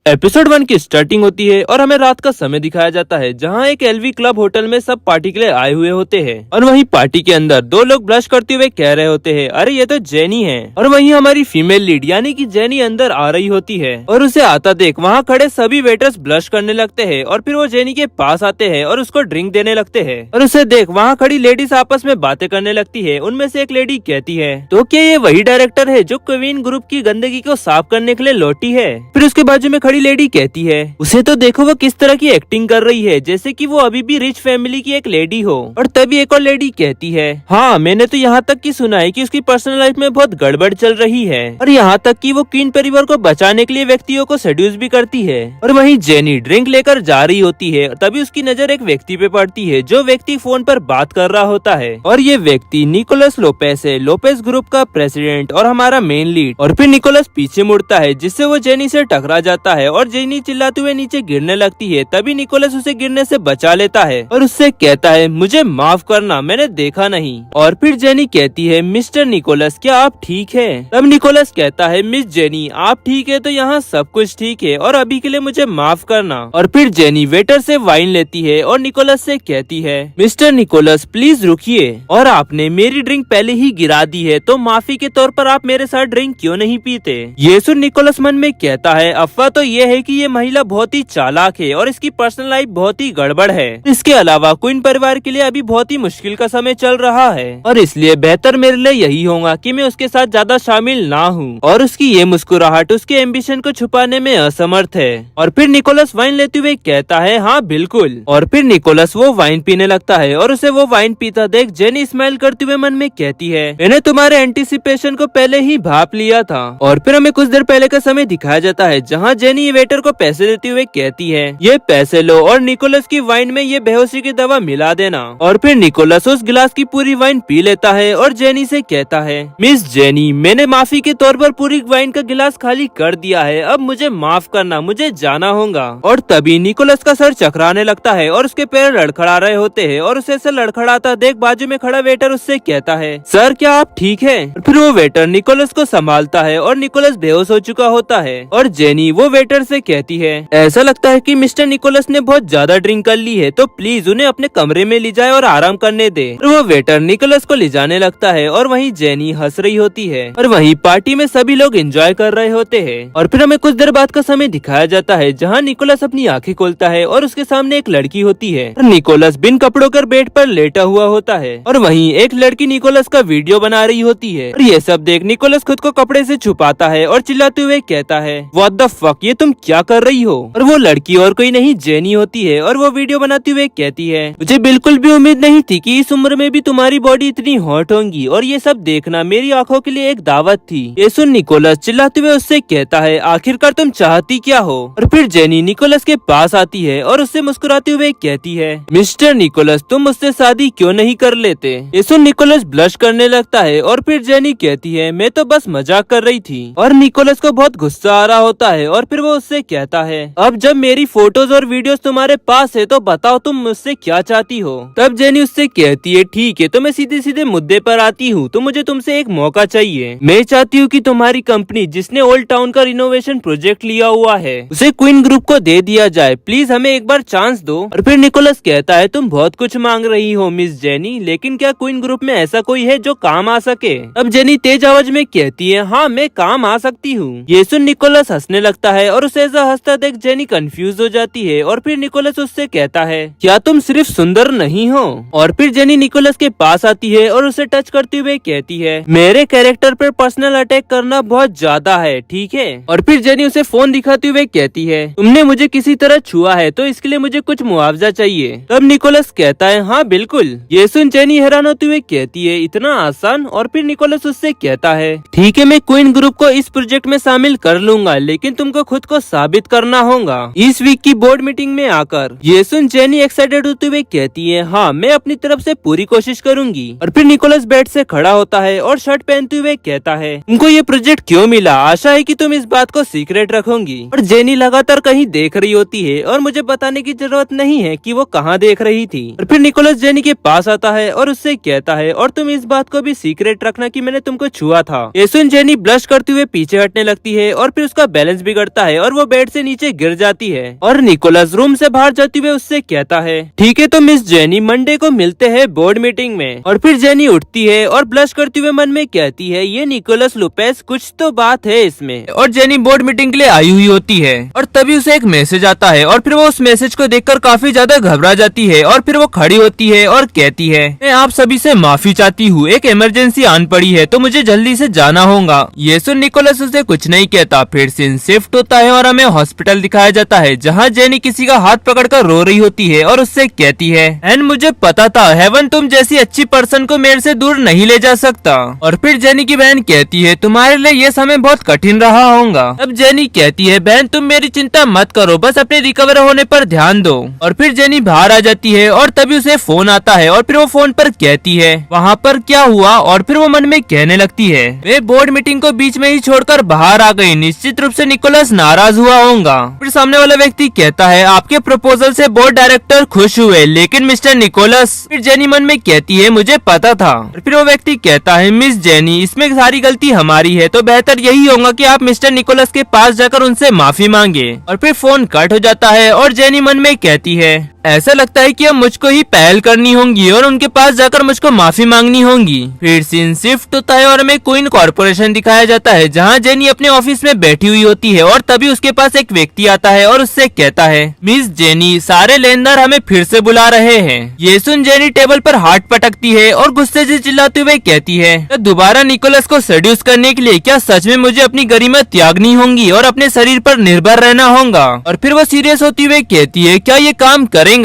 Episode 1 की starting होती है और हमें रात का समय दिखाया जाता है, जहां एक एलवी क्लब होटल में सब पार्टी के लिए आए हुए होते हैं। और वहीं पार्टी के अंदर दो लोग ब्लश करते हुए कह रहे होते हैं, अरे ये तो जेनी है। और वहीं हमारी फीमेल लीड यानी कि जेनी अंदर आ रही होती है और उसे आता देख वहाँ खड़े सभी वेटर्स ब्लश करने लगते हैं। और फिर वो जेनी के पास आते हैं और उसको ड्रिंक देने लगते हैं। और उसे देख वहाँ खड़ी लेडीज आपस में बातें करने लगती है। उनमें से एक लेडी कहती है, तो क्या ये वही डायरेक्टर है जो क्वीन ग्रुप की गंदगी को साफ करने के लिए लौटी है? फिर उसके बाजू में खड़ी लेडी कहती है, उसे तो देखो वो किस तरह की एक्टिंग कर रही है, जैसे कि वो अभी भी रिच फैमिली की एक लेडी हो। और तभी एक और लेडी कहती है, हाँ मैंने तो यहाँ तक की सुना है कि उसकी पर्सनल लाइफ में बहुत गड़बड़ चल रही है और यहाँ तक कि वो क्वीन परिवार को बचाने के लिए व्यक्तियों को सेड्यूस भी करती है। और वहीं जेनी ड्रिंक लेकर जा रही होती है, तभी उसकी नजर एक व्यक्ति पे पड़ती है जो व्यक्ति फोन पर बात कर रहा होता है। और ये व्यक्ति निकोलस लोपेस है, लोपेस ग्रुप का प्रेसिडेंट और हमारा मेन लीड। और फिर निकोलस पीछे मुड़ता है जिससे वो जेनी से टकरा जाता है और जेनी चिल्लाते हुए नीचे गिरने लगती है। तभी निकोलस उसे गिरने से बचा लेता है और उससे कहता है, मुझे माफ करना, मैंने देखा नहीं। और फिर जेनी कहती है, मिस्टर निकोलस क्या आप ठीक है? तब निकोलस कहता है, मिस जेनी आप ठीक है तो यहाँ सब कुछ ठीक है और अभी के लिए मुझे माफ करना। और फिर जेनी वेटर से वाइन लेती है और निकोलस से कहती है, मिस्टर निकोलस प्लीज रुकिए, और आपने मेरी ड्रिंक पहले ही गिरा दी है तो माफी के तौर पर आप मेरे साथ ड्रिंक क्यों नहीं पीते? ये सुन निकोलस मन में कहता है, अफवाह तो ये है कि ये महिला बहुत ही चालाक है और इसकी पर्सनल लाइफ बहुत ही गड़बड़ है। इसके अलावा क्वीन परिवार के लिए अभी बहुत ही मुश्किल का समय चल रहा है और इसलिए बेहतर मेरे लिए यही होगा कि मैं उसके साथ ज्यादा शामिल ना हूँ। और उसकी ये मुस्कुराहट उसके एम्बिशन को छुपाने में असमर्थ है। और फिर निकोलस वाइन लेते हुए कहता है, हाँ बिल्कुल। और फिर निकोलस वो वाइन पीने लगता है और उसे वो वाइन पीता देख जेनी स्माइल करते हुए मन में कहती है, मैंने तुम्हारे एंटिसिपेशन को पहले ही भाप लिया था। और फिर हमें कुछ देर पहले का समय दिखाया जाता है जहाँ जेनी वेटर को पैसे देते हुए कहती है, ये पैसे लो और निकोलस की वाइन में ये बेहोशी की दवा मिला देना। और फिर निकोलस उस गिलास की पूरी वाइन पी लेता है और जेनी से कहता है, मिस जेनी मैंने माफी के तौर पर पूरी वाइन का गिलास खाली कर दिया है, अब मुझे माफ करना, मुझे जाना होगा। और तभी निकोलस का सर चकराने लगता है और उसके पैर लड़खड़ा रहे होते हैं और उसे ऐसे लड़खड़ाता देख बाजू में खड़ा वेटर उससे कहता है, सर क्या आप ठीक है? फिर वो वेटर निकोलस को संभालता है और निकोलस बेहोश हो चुका होता है। और जेनी वो वेटर से कहती है, ऐसा लगता है कि मिस्टर निकोलस ने बहुत ज्यादा ड्रिंक कर ली है तो प्लीज उन्हें अपने कमरे में ले जाए और आराम करने दे। और वो वेटर निकोलस को ले जाने लगता है और वहीं जेनी हंस रही होती है और वहीं पार्टी में सभी लोग एंजॉय कर रहे होते हैं। और फिर हमें कुछ देर बाद का समय दिखाया जाता है जहाँ निकोलस अपनी आंखें खोलता है और उसके सामने एक लड़की होती है और निकोलस बिन कपड़ों कर बेड पर लेटा हुआ होता है। और वहीं एक लड़की निकोलस का वीडियो बना रही होती है और ये सब देख निकोलस खुद को कपड़े से छुपाता है और चिल्लाते हुए कहता है, व्हाट द फक, ये तुम क्या कर रही हो? और वो लड़की और कोई नहीं जेनी होती है और वो वीडियो बनाते हुए कहती है, मुझे बिल्कुल भी उम्मीद नहीं थी कि इस उम्र में भी तुम्हारी बॉडी इतनी हॉट होगी और ये सब देखना मेरी आंखों के लिए एक दावत थी। ये सुन निकोलस चिल्लाते हुए उससे कहता है, आखिरकार तुम चाहती क्या हो? और फिर जेनी निकोलस के पास आती है और उससे मुस्कुराते हुए कहती है, मिस्टर निकोलस तुम मुझसे शादी क्यों नहीं कर लेते? ये सुन निकोलस ब्लश करने लगता है और फिर जेनी कहती है, मैं तो बस मजाक कर रही थी। और निकोलस को बहुत गुस्सा आ रहा होता है और फिर वो उससे कहता है, अब जब मेरी फोटोज और वीडियोस तुम्हारे पास है तो बताओ तुम मुझसे क्या चाहती हो? तब जेनी उससे कहती है, ठीक है तो मैं सीधे सीधे मुद्दे पर आती हूँ, तो मुझे तुमसे एक मौका चाहिए। मैं चाहती हूँ कि तुम्हारी कंपनी जिसने ओल्ड टाउन का रिनोवेशन प्रोजेक्ट लिया हुआ है उसे क्वीन ग्रुप को दे दिया जाए, प्लीज हमें एक बार चांस दो। और फिर निकोलस कहता है, तुम बहुत कुछ मांग रही हो मिस जेनी, लेकिन क्या क्वीन ग्रुप में ऐसा कोई है जो काम आ सके? अब जेनी तेज आवाज में कहती है, हाँ मैं काम आ सकती हूँ। ये सुन निकोलस हंसने लगता है और उसे ऐसा हंसता देख जेनी कंफ्यूज हो जाती है। और फिर निकोलस उससे कहता है, क्या तुम सिर्फ सुंदर नहीं हो? और फिर जेनी निकोलस के पास आती है और उसे टच करते हुए कहती है, मेरे कैरेक्टर पर पर्सनल अटैक करना बहुत ज्यादा है, ठीक है? और फिर जेनी उसे फोन दिखाते हुए कहती है, तुमने मुझे किसी तरह छुआ है तो इसके लिए मुझे कुछ मुआवजा चाहिए। तब निकोलस कहता है, हाँ बिल्कुल। ये सुन जेनी हैरान होते हुए कहती है, इतना आसान? और फिर निकोलस उससे कहता है, ठीक है मैं क्वीन ग्रुप को इस प्रोजेक्ट में शामिल कर लूंगा, लेकिन तुमको खुद को साबित करना होगा इस वीक की बोर्ड मीटिंग में आकर। ये सुन जेनी एक्साइटेड होते हुए कहती है, हाँ मैं अपनी तरफ से पूरी कोशिश करूंगी। और फिर निकोलस बेड से खड़ा होता है और शर्ट पहनते हुए कहता है, तुमको ये प्रोजेक्ट क्यों मिला? आशा है कि तुम इस बात को सीक्रेट रखोगी। और जेनी लगातार कहीं देख रही होती है और मुझे बताने की जरूरत नहीं है कि वो कहाँ देख रही थी। और फिर निकोलस जेनी के पास आता है और उससे कहता है, और तुम इस बात को भी सीक्रेट रखना कि मैंने तुमको छुआ था। ये सुन जेनी ब्लश करते हुए पीछे हटने लगती है और फिर उसका बैलेंस बिगड़ता है है और वो बेड से नीचे गिर जाती है और निकोलस रूम से बाहर जाते हुए उससे कहता है ठीक है तो मिस जेनी मंडे को मिलते हैं बोर्ड मीटिंग में। और फिर जेनी उठती है और ब्लश करते हुए मन में कहती है ये निकोलस लुपेस कुछ तो बात है इसमें। और जेनी बोर्ड मीटिंग के लिए आई हुई होती है और तभी उसे एक मैसेज आता है और फिर वो उस मैसेज को देखकर काफी ज्यादा घबरा जाती है और फिर वो खड़ी होती है और कहती है मैं आप सभी से माफी चाहती हूँ, एक इमरजेंसी आन पड़ी है तो मुझे जल्दी से जाना होगा। ये सुन निकोलस उसे कुछ नहीं कहता। फिर सीन शिफ्ट होता है और हमें हॉस्पिटल दिखाया जाता है जहाँ जेनी किसी का हाथ पकड़कर रो रही होती है और उससे कहती है एंड मुझे पता था हेवन तुम जैसी अच्छी पर्सन को मेरे से दूर नहीं ले जा सकता। और फिर जेनी की बहन कहती है तुम्हारे लिए ये समय बहुत कठिन रहा होगा। अब जेनी कहती है बहन तुम मेरी चिंता मत करो, बस अपने रिकवर होने पर ध्यान दो। और फिर जेनी बाहर आ जाती है और तभी उसे फोन आता है और फिर वो फोन पर कहती है वहाँ पर क्या हुआ। और फिर वो मन में कहने लगती है वे बोर्ड मीटिंग को बीच में ही छोड़कर बाहर आ गई, निश्चित रूप से निकोलस नाराज हुआ होगा। फिर सामने वाला व्यक्ति कहता है आपके प्रपोजल से बोर्ड डायरेक्टर खुश हुए लेकिन मिस्टर निकोलस। फिर जेनी मन में कहती है मुझे पता था। फिर वो व्यक्ति कहता है मिस जेनी इसमें सारी गलती हमारी है तो बेहतर यही होगा कि आप मिस्टर निकोलस के पास जाकर उनसे माफी मांगे। और फिर फोन कट हो जाता है और जेनी मन में कहती है ऐसा लगता है कि अब मुझको ही पहल करनी होगी और उनके पास जाकर मुझको माफी मांगनी होगी। फिर सीन शिफ्ट होता है और हमें क्वीन कॉर्पोरेशन दिखाया जाता है जहां जेनी अपने ऑफिस में बैठी हुई होती है और तभी उसके पास एक व्यक्ति आता है और उससे कहता है मिस जेनी सारे लेनदार हमें फिर से बुला रहे हैं। ये सुन जेनी टेबल पर हाथ पटकती है और गुस्से से चिल्लाते हुए कहती है दोबारा निकोलस को सेड्यूस करने के लिए क्या सच में मुझे अपनी गरिमा त्यागनी होगी और अपने शरीर पर निर्भर रहना होगा। और फिर वो सीरियस होती हुए कहती है क्या ये काम करेंगा।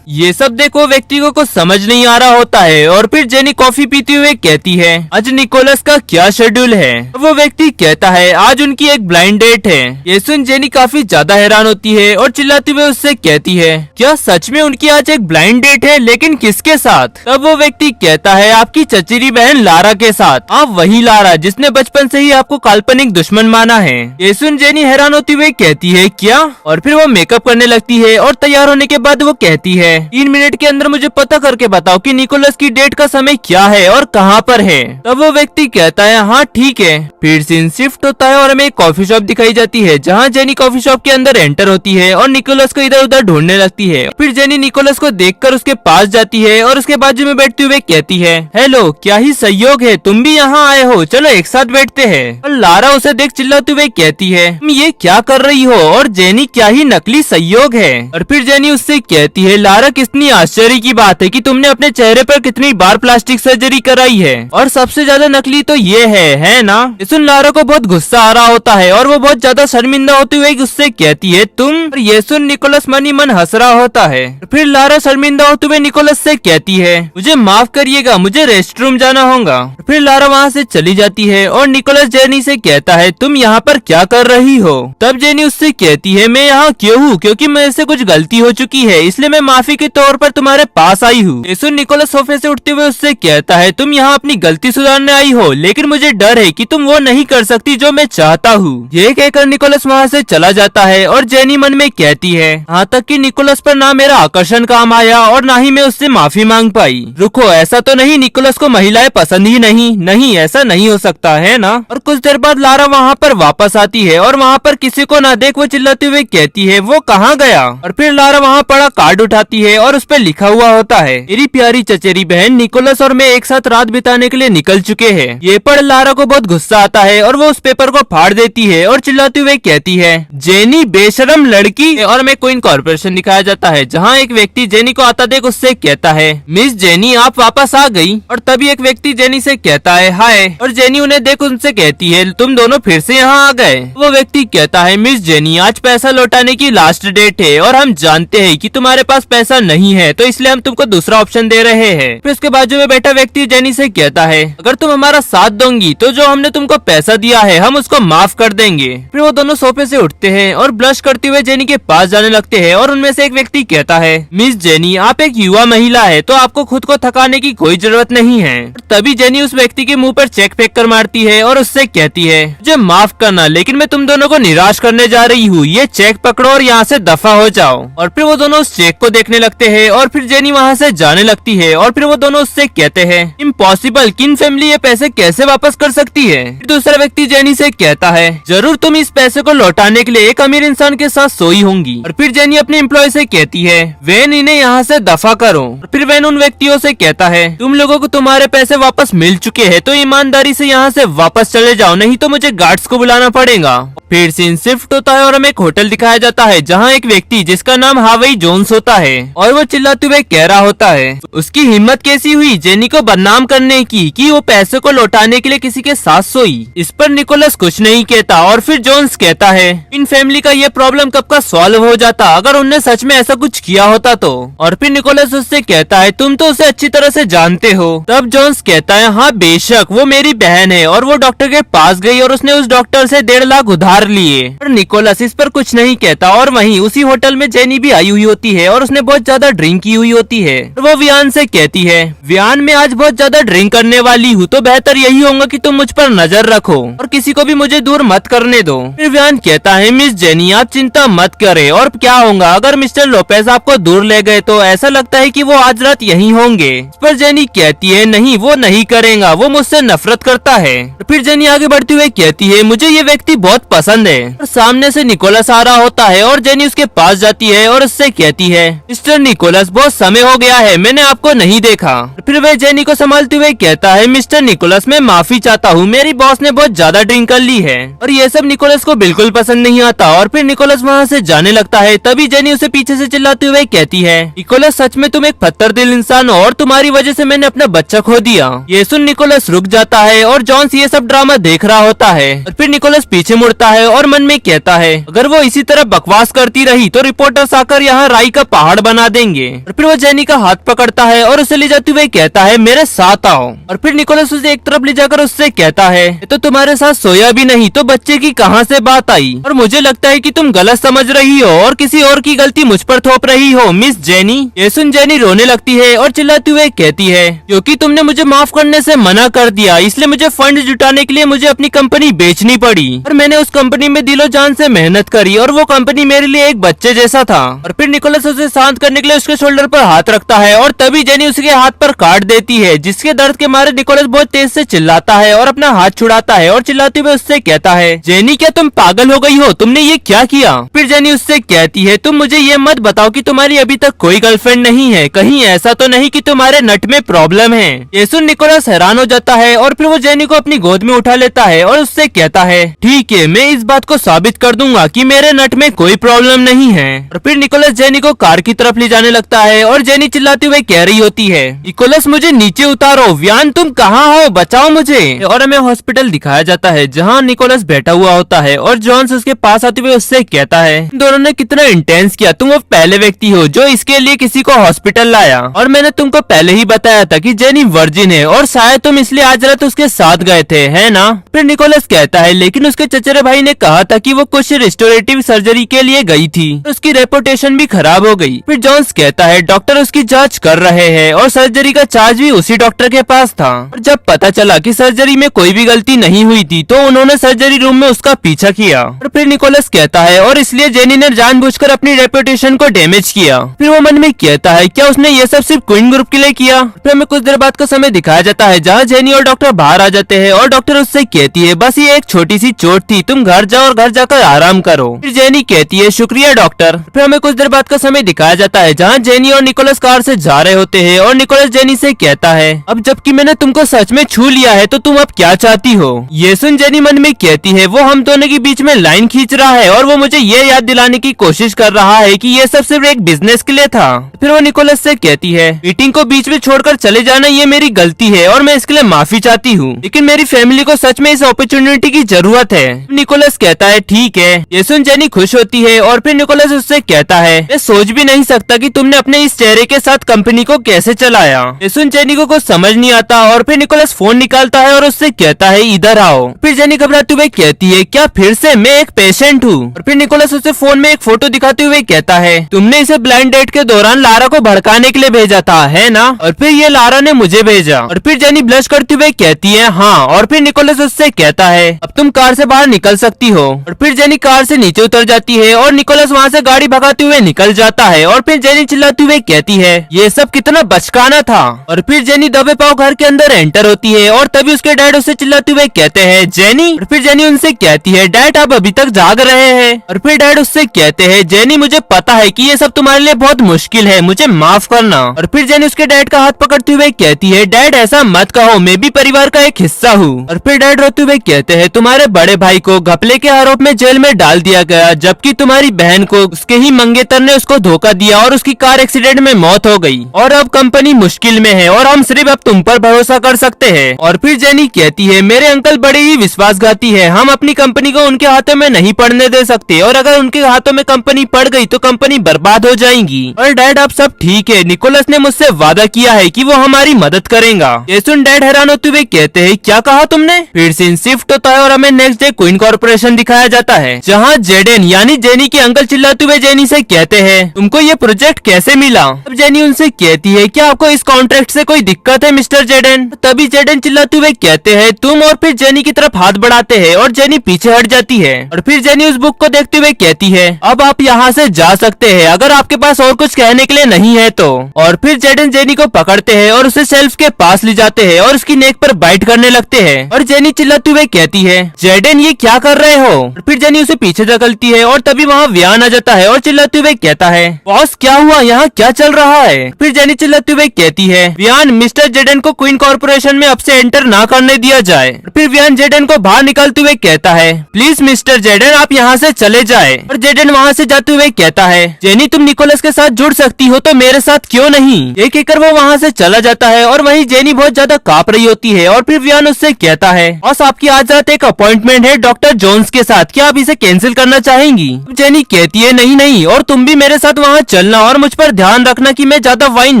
ये सब देखो व्यक्ति को कुछ समझ नहीं आ रहा होता है। और फिर जेनी कॉफी पीते हुए कहती है आज निकोलस का क्या शेड्यूल है। वो व्यक्ति कहता है आज उनकी एक ब्लाइंड डेट है। ये सुन जेनी काफी ज्यादा हैरान होती है और चिल्लाते हुए उससे कहती है क्या सच में उनकी आज एक ब्लाइंड डेट है, लेकिन किसके साथ। तब वो व्यक्ति कहता है आपकी चचेरी बहन लारा के साथ। आप वही लारा जिसने बचपन से ही आपको काल्पनिक दुश्मन माना है। ये सुन जेनी हैरान होती हुए कहती है क्या। और फिर वो मेकअप करने लगती है और तैयार होने के बाद वो कहती है 3 मिनट के अंदर मुझे पता करके बताओ कि निकोलस की डेट का समय क्या है और कहाँ पर है। तब वो व्यक्ति कहता है हाँ ठीक है। फिर सीन शिफ्ट होता है और हमें एक कॉफी शॉप दिखाई जाती है जहाँ जेनी कॉफी शॉप के अंदर एंटर होती है और निकोलस को इधर उधर ढूंढने लगती है। फिर जेनी निकोलस को देखकर उसके पास जाती है और उसके बाजू में बैठते हुए कहती है हेलो क्या ही सहयोग है, तुम भी यहाँ आए हो, चलो एक साथ बैठते हैं। और लारा उसे देख चिल्लाते हुए कहती है तुम ये क्या कर रही हो और जेनी क्या ही नकली सहयोग है। और फिर जेनी उससे कहती है लारा कितनी आश्चर्य की बात है कि तुमने अपने चेहरे पर कितनी बार प्लास्टिक सर्जरी कराई है और सबसे ज्यादा नकली तो ये है ना। सुन लारा को बहुत गुस्सा आ रहा होता है और वो बहुत ज्यादा शर्मिंदा होते हुए उससे कहती है तुम। और ये सुन निकोलस मन ही मन हंस रहा होता है। फिर लारा शर्मिंदा होते हुए निकोलस से कहती है मुझे माफ करिएगा, मुझे रेस्ट रूम जाना होगा। फिर लारा वहाँ से चली जाती है और निकोलस जेनी से कहता है तुम यहाँ पर क्या कर रही हो। तब जेनी उससे कहती है मैं यहाँ क्यों हूँ क्योंकि मेरे से कुछ गलती हो चुकी है इसलिए मैं माफी के तौर पर तुम्हारे पास आई हूँ। ये सुन निकोलस सोफे से उठते हुए उससे कहता है तुम यहाँ अपनी गलती सुधारने आई हो लेकिन मुझे डर है कि तुम वो नहीं कर सकती जो मैं चाहता हूँ। ये कहकर निकोलस वहाँ से चला जाता है और जेनी मन में कहती है यहाँ तक कि निकोलस पर ना मेरा आकर्षण काम आया और ना ही मैं उससे माफी मांग पाई। रुको ऐसा तो नहीं निकोलस को महिलाएं पसंद ही नहीं ऐसा नहीं हो सकता है ना। और कुछ देर बाद लारा वहाँ पर वापस आती है और वहाँ पर किसी को ना देख वो चिल्लाते हुए कहती है वो कहाँ गया। और फिर लारा वहाँ पड़ा कार्ड उठाती है और उस पर लिखा हुआ होता है मेरी प्यारी चचेरी बहन निकोलस और मैं एक साथ रात बिताने के लिए निकल चुके हैं। ये पढ़ लारा को बहुत गुस्सा आता है और वो उस पेपर को फाड़ देती है और चिल्लाते हुए कहती है जेनी बेशरम लड़की। और हमें क्वीन कॉर्पोरेशन दिखाया जाता है जहाँ एक व्यक्ति जेनी को आता देख उससे कहता है मिस जेनी आप वापस आ गई। और तभी एक व्यक्ति जेनी से कहता है हाय। और जेनी उन्हें देख उनसे कहती है तुम दोनों फिर से यहाँ आ गए। वो व्यक्ति कहता है मिस जेनी आज पैसा लौटाने की लास्ट डेट है और हम जानते हैं कि तुम्हारे पास पैसा नहीं है तो इसलिए हम तुमको दूसरा ऑप्शन दे रहे हैं। फिर उसके बाजू में बैठा व्यक्ति जेनी से कहता है अगर तुम हमारा साथ दोगी तो जो हमने तुमको पैसा दिया है हम उसको माफ कर देंगे। फिर वो दोनों सोफे से उठते हैं और ब्लश करते हुए जेनी के पास जाने लगते हैं और उनमें से एक व्यक्ति कहता है मिस जेनी आप एक युवा महिला है तो आपको खुद को थकाने की कोई जरूरत नहीं है। तभी जेनी उस व्यक्ति के मुंह पर चेक फेंक कर मारती है और उससे कहती है मुझे माफ करना लेकिन मैं तुम दोनों को निराश करने जा रही हूँ, ये चेक पकड़ो और यहाँ से दफा हो जाओ। और फिर वो दोनों उस चेक केक को देखने लगते हैं और फिर जेनी वहाँ से जाने लगती है और फिर वो दोनों उससे कहते हैं इम्पॉसिबल, किन फैमिली ये पैसे कैसे वापस कर सकती है। फिर दूसरा व्यक्ति जेनी से कहता है जरूर तुम इस पैसे को लौटाने के लिए एक अमीर इंसान के साथ सोई होंगी। और फिर जेनी अपने एम्प्लॉय से कहती है वेन इन्हें यहाँ से दफा करो। और फिर वेन उन व्यक्तियों से कहता है तुम लोगों को तुम्हारे पैसे वापस मिल चुके हैं तो ईमानदारी से यहाँ से वापस चले जाओ, नहीं तो मुझे गार्ड्स को बुलाना पड़ेगा। फिर सीन शिफ्ट होता है और हमें एक होटल दिखाया जाता है जहाँ एक व्यक्ति जिसका नाम हार्वी जोन्स होता है और वो चिल्लाते हुए कह रहा होता है उसकी हिम्मत कैसी हुई जेनी को बदनाम करने की कि वो पैसे को लौटाने के लिए किसी के साथ सोई। इस पर निकोलस कुछ नहीं कहता और फिर जोन्स कहता है इन फैमिली का ये प्रॉब्लम कब का सॉल्व हो जाता अगर उनने सच में ऐसा कुछ किया होता तो। और फिर निकोलस उससे कहता है तुम तो उसे अच्छी तरह से जानते हो। तब जोन्स कहता है हाँ बेशक, वो मेरी बहन है और वो डॉक्टर के पास गई और उसने उस डॉक्टर से 1.5 लाख उधार लिए। पर निकोलस इस पर कुछ नहीं कहता और वहीं उसी होटल में जेनी भी आई हुई होती है और उसने बहुत ज्यादा ड्रिंक की हुई होती है। वो वियान से कहती है वियान मैं आज बहुत ज्यादा ड्रिंक करने वाली हूँ तो बेहतर यही होगा कि तुम मुझ पर नजर रखो और किसी को भी मुझे दूर मत करने दो। फिर वियान कहता है मिस जेनी आप चिंता मत करे और क्या होगा अगर मिस्टर लोपेज आपको दूर ले गए तो ऐसा लगता है कि वो आज रात यहीं होंगे। इस पर जेनी कहती है नहीं वो नहीं करेगा, वो मुझसे नफरत करता है। फिर जेनी आगे बढ़ती हुई कहती है मुझे ये व्यक्ति बहुत पसंद है। और सामने से निकोलस आ रहा होता है और जेनी उसके पास जाती है और उससे कहती है मिस्टर निकोलस बहुत समय हो गया है, मैंने आपको नहीं देखा। फिर वह जेनी को संभालते हुए कहता है मिस्टर निकोलस मैं माफी चाहता हूँ, मेरी बॉस ने बहुत ज्यादा ड्रिंक कर ली है। और ये सब निकोलस को बिल्कुल पसंद नहीं आता और फिर निकोलस वहाँ से जाने लगता है। तभी जेनी उसे पीछे से चिल्लाते हुए कहती है निकोलस सच में तुम एक पत्थर दिल इंसान हो और तुम्हारी वजह से मैंने अपना बच्चा खो दिया। ये सुन निकोलस रुक जाता है और जॉन्स ये सब ड्रामा देख रहा होता है। और फिर निकोलस पीछे मुड़ता है और मन में कहता है अगर वो इसी तरह बकवास करती रही तो रिपोर्टर्स आकर यहाँ राई का पहाड़ बना देंगे। और फिर वो जेनी का हाथ पकड़ता है और उसे ले जाते हुए कहता है मेरे साथ आओ। और फिर निकोलस उसे एक तरफ ले जाकर उससे कहता है तो तुम्हारे साथ सोया भी नहीं तो बच्चे की कहाँ से बात आई और मुझे लगता है कि तुम गलत समझ रही हो और किसी और की गलती मुझ पर थोप रही हो मिस जेनी। ये सुन जेनी रोने लगती है और चिल्लाते हुए कहती है क्योंकि तुमने मुझे माफ करने से मना कर दिया इसलिए मुझे फंड जुटाने के लिए मुझे अपनी कंपनी बेचनी पड़ी और मैंने उस कंपनी में दिलो जान से मेहनत करी और वो कंपनी मेरे लिए एक बच्चे जैसा था। और फिर निकोलस उसे शांत करने के लिए उसके शोल्डर पर हाथ रखता है और तभी जेनी उसके हाथ पर काट देती है जिसके दर्द के मारे निकोलस बहुत तेज से चिल्लाता है और अपना हाथ छुड़ाता है और चिल्लाते हुए उससे कहता है जेनी क्या तुम पागल हो गई हो, तुमने ये क्या किया। फिर जेनी उससे कहती है तुम मुझे ये मत बताओ कि तुम्हारी अभी तक कोई गर्लफ्रेंड नहीं है, कहीं ऐसा तो नहीं कि तुम्हारे नट में प्रॉब्लम है। ये सुन निकोलस हैरान हो जाता है और फिर वो जेनी को अपनी गोद में उठा लेता है और उससे कहता है ठीक है मैं इस बात को साबित कर दूंगा कि मेरे नट में कोई प्रॉब्लम नहीं है। और फिर निकोलस जेनी को कार की तरफ ले जाने लगता है और जेनी चिल्लाते हुए कह रही होती है निकोलस मुझे नीचे उतारो, वियान तुम कहाँ हो, बचाओ मुझे। और हमें हॉस्पिटल दिखाया जाता है जहाँ निकोलस बैठा हुआ होता है और जॉन्स उसके पास आते हुए उससे कहता है दोनों ने कितना इंटेंस किया, तुम वो पहले व्यक्ति हो जो इसके लिए किसी को हॉस्पिटल लाया और मैंने तुमको पहले ही बताया था कि जेनी वर्जिन है और शायद तुम इसलिए आज रात उसके साथ गए थे, है ना। फिर निकोलस कहता है लेकिन उसके चचेरे भाई ने कहा था कि वो कुछ रिस्टोरेटिव सर्जरी के लिए गई थी, उसकी रेपुटेशन भी खराब हो गई। फिर जॉन्स कहता है डॉक्टर उसकी जांच कर रहे हैं और सर्जरी का चार्ज भी उसी डॉक्टर के पास था। और जब पता चला कि सर्जरी में कोई भी गलती नहीं हुई थी तो उन्होंने सर्जरी रूम में उसका पीछा किया। और फिर निकोलस कहता है और इसलिए जेनी ने जानबूझकर अपनी रेपुटेशन को डैमेज किया। फिर वो मन में कहता है क्या उसने ये सब सिर्फ क्वीन ग्रुप के लिए किया। फिर हमें कुछ देर बाद का समय दिखाया जाता है जहाँ जेनी और डॉक्टर बाहर आ जाते हैं और डॉक्टर उससे कहती है बस ये एक छोटी सी चोट थी, तुम घर जाओ और घर जाकर आराम करो। फिर जेनी कहती है शुक्रिया डॉक्टर। फिर हमें कुछ देर बाद का समय दिखाया जाता है जहाँ जेनी और निकोलस कार से जा रहे होते हैं और निकोलस जेनी से कहता है अब जबकि मैंने तुमको सच में छू लिया है तो तुम अब क्या चाहती हो। ये सुन जेनी मन में कहती है वो हम दोनों के बीच में लाइन खींच रहा है और वो मुझे ये याद दिलाने की कोशिश कर रहा है कि ये सब सिर्फ एक बिजनेस के लिए था। फिर वो निकोलस से कहती है मीटिंग को बीच में छोड़कर चले जाना ये मेरी गलती है और मैं इसके लिए माफी चाहती हूँ, लेकिन मेरी फैमिली को सच में इस अपॉर्चुनिटी की जरूरत है। निकोलस कहता है ठीक है। ये सुन जेनी खुश होती है और फिर निकोलस उससे कहता है मैं सोच भी नहीं सकता कि तुमने अपने इस चेहरे के साथ कंपनी को कैसे चलाया। ये सुन जेनी को कुछ समझ नहीं आता और फिर निकोलस फोन निकालता है और उससे कहता है इधर आओ। फिर जेनी घबराते हुए कहती है क्या फिर से, मैं एक पेशेंट हूँ। और फिर निकोलस उसे फोन में एक फोटो दिखाते हुए कहता है तुमने इसे ब्लाइंड डेट के दौरान लारा को भड़काने के लिए भेजा था, है ना। और फिर ये लारा ने मुझे भेजा। और फिर जेनी ब्लश करते हुए कहती है हाँ। और फिर निकोलस उससे कहता है अब तुम कार से बाहर निकल सकती हो। और फिर जेनी कार से नीचे उतर जाती है और निकोलस वहाँ से गाड़ी भगाते हुए निकल जाता जाता है और फिर जेनी चिल्लाती हुई कहती है ये सब कितना बचकाना था। और फिर जेनी दबे पाव घर के अंदर एंटर होती है और तभी उसके डैड उसे चिल्लाते हुए कहते हैं जेनी। और फिर जेनी उनसे कहती है डैड आप अभी तक जाग रहे हैं। और फिर डैड उससे कहते हैं जेनी मुझे पता है कि ये सब तुम्हारे लिए बहुत मुश्किल है, मुझे माफ करना। और फिर जेनी उसके डैड का हाथ पकड़ते हुए कहती है डैड ऐसा मत कहो, मैं भी परिवार का एक हिस्सा हूँ। और फिर डैड रोते हुए कहते हैं तुम्हारे बड़े भाई को घपले के आरोप में जेल में डाल दिया गया, जबकि तुम्हारी बहन को उसके ही मंगेतर ने उसको धोखा दिया और उसकी कार एक्सीडेंट में मौत हो गई। और अब कंपनी मुश्किल में है और हम सिर्फ अब तुम पर भरोसा कर सकते हैं। और फिर जेनी कहती है मेरे अंकल बड़े ही विश्वासघाती है, हम अपनी कंपनी को उनके हाथों में नहीं पड़ने दे सकते और अगर उनके हाथों में कंपनी पड़ गई तो कंपनी बर्बाद हो जाएगी। और डैड आप सब ठीक है, निकोलस ने मुझसे वादा किया है कि वो हमारी मदद करेगा। ये सुन डैड हैरान होते हुए कहते हैं क्या कहा तुमने। फिर सीन शिफ्ट होता है और हमें नेक्स्ट डे क्वीन कॉर्पोरेशन दिखाया जाता है, जहाँ जेडन यानी जेनी के अंकल चिल्लाते हुए जेनी से कहते हैं तुमको ये प्रोजेक्ट कैसे मिला। अब जेनी उनसे कहती है क्या आपको इस कॉन्ट्रैक्ट से कोई दिक्कत है मिस्टर जेडन। तभी जेडन चिल्लाते हुए कहते हैं तुम, और फिर जेनी की तरफ हाथ बढ़ाते हैं और जेनी पीछे हट जाती है। और फिर जेनी उस बुक को देखते हुए कहती है अब आप यहाँ से जा सकते हैं अगर आपके पास और कुछ कहने के लिए नहीं है तो। और फिर जेडन जेनी को पकड़ते हैं और उसे शेल्फ के पास ले जाते हैं और उसकी नेक पर बाइट करने लगते हैं। और जेनी चिल्लाते हुए कहती है जेडन ये क्या कर रहे हो। और फिर जेनी उसे पीछे धकेलती है और तभी वहाँ व्यान आ जाता है और चिल्लाते हुए कहता है बॉस क्या हुआ, यहाँ क्या चल रहा है। फिर जेनी चिल्लाते हुए कहती है व्यान मिस्टर जेडन को क्वीन कॉर्पोरेशन में अब से एंटर ना करने दिया जाए। फिर व्यान जेडन को बाहर निकालते हुए कहता है प्लीज मिस्टर जेडन आप यहाँ से चले जाए। और जेडन वहाँ से जाते हुए कहता है जेनी तुम निकोलस के साथ जुड़ सकती हो तो मेरे साथ क्यों नहीं। ये कहकर वो वहाँ से चला जाता है और वहीं जेनी बहुत ज्यादा कांप रही होती है। और फिर व्यान उससे कहता है बॉस आपकी आज रात एक अपॉइंटमेंट है डॉक्टर जोन्स के साथ, क्या आप इसे कैंसिल करना चाहेंगी। जेनी कहती है नहीं नहीं, और तुम भी मेरे साथ वहाँ चलना और मुझ पर ध्यान रखना कि मैं ज्यादा वाइन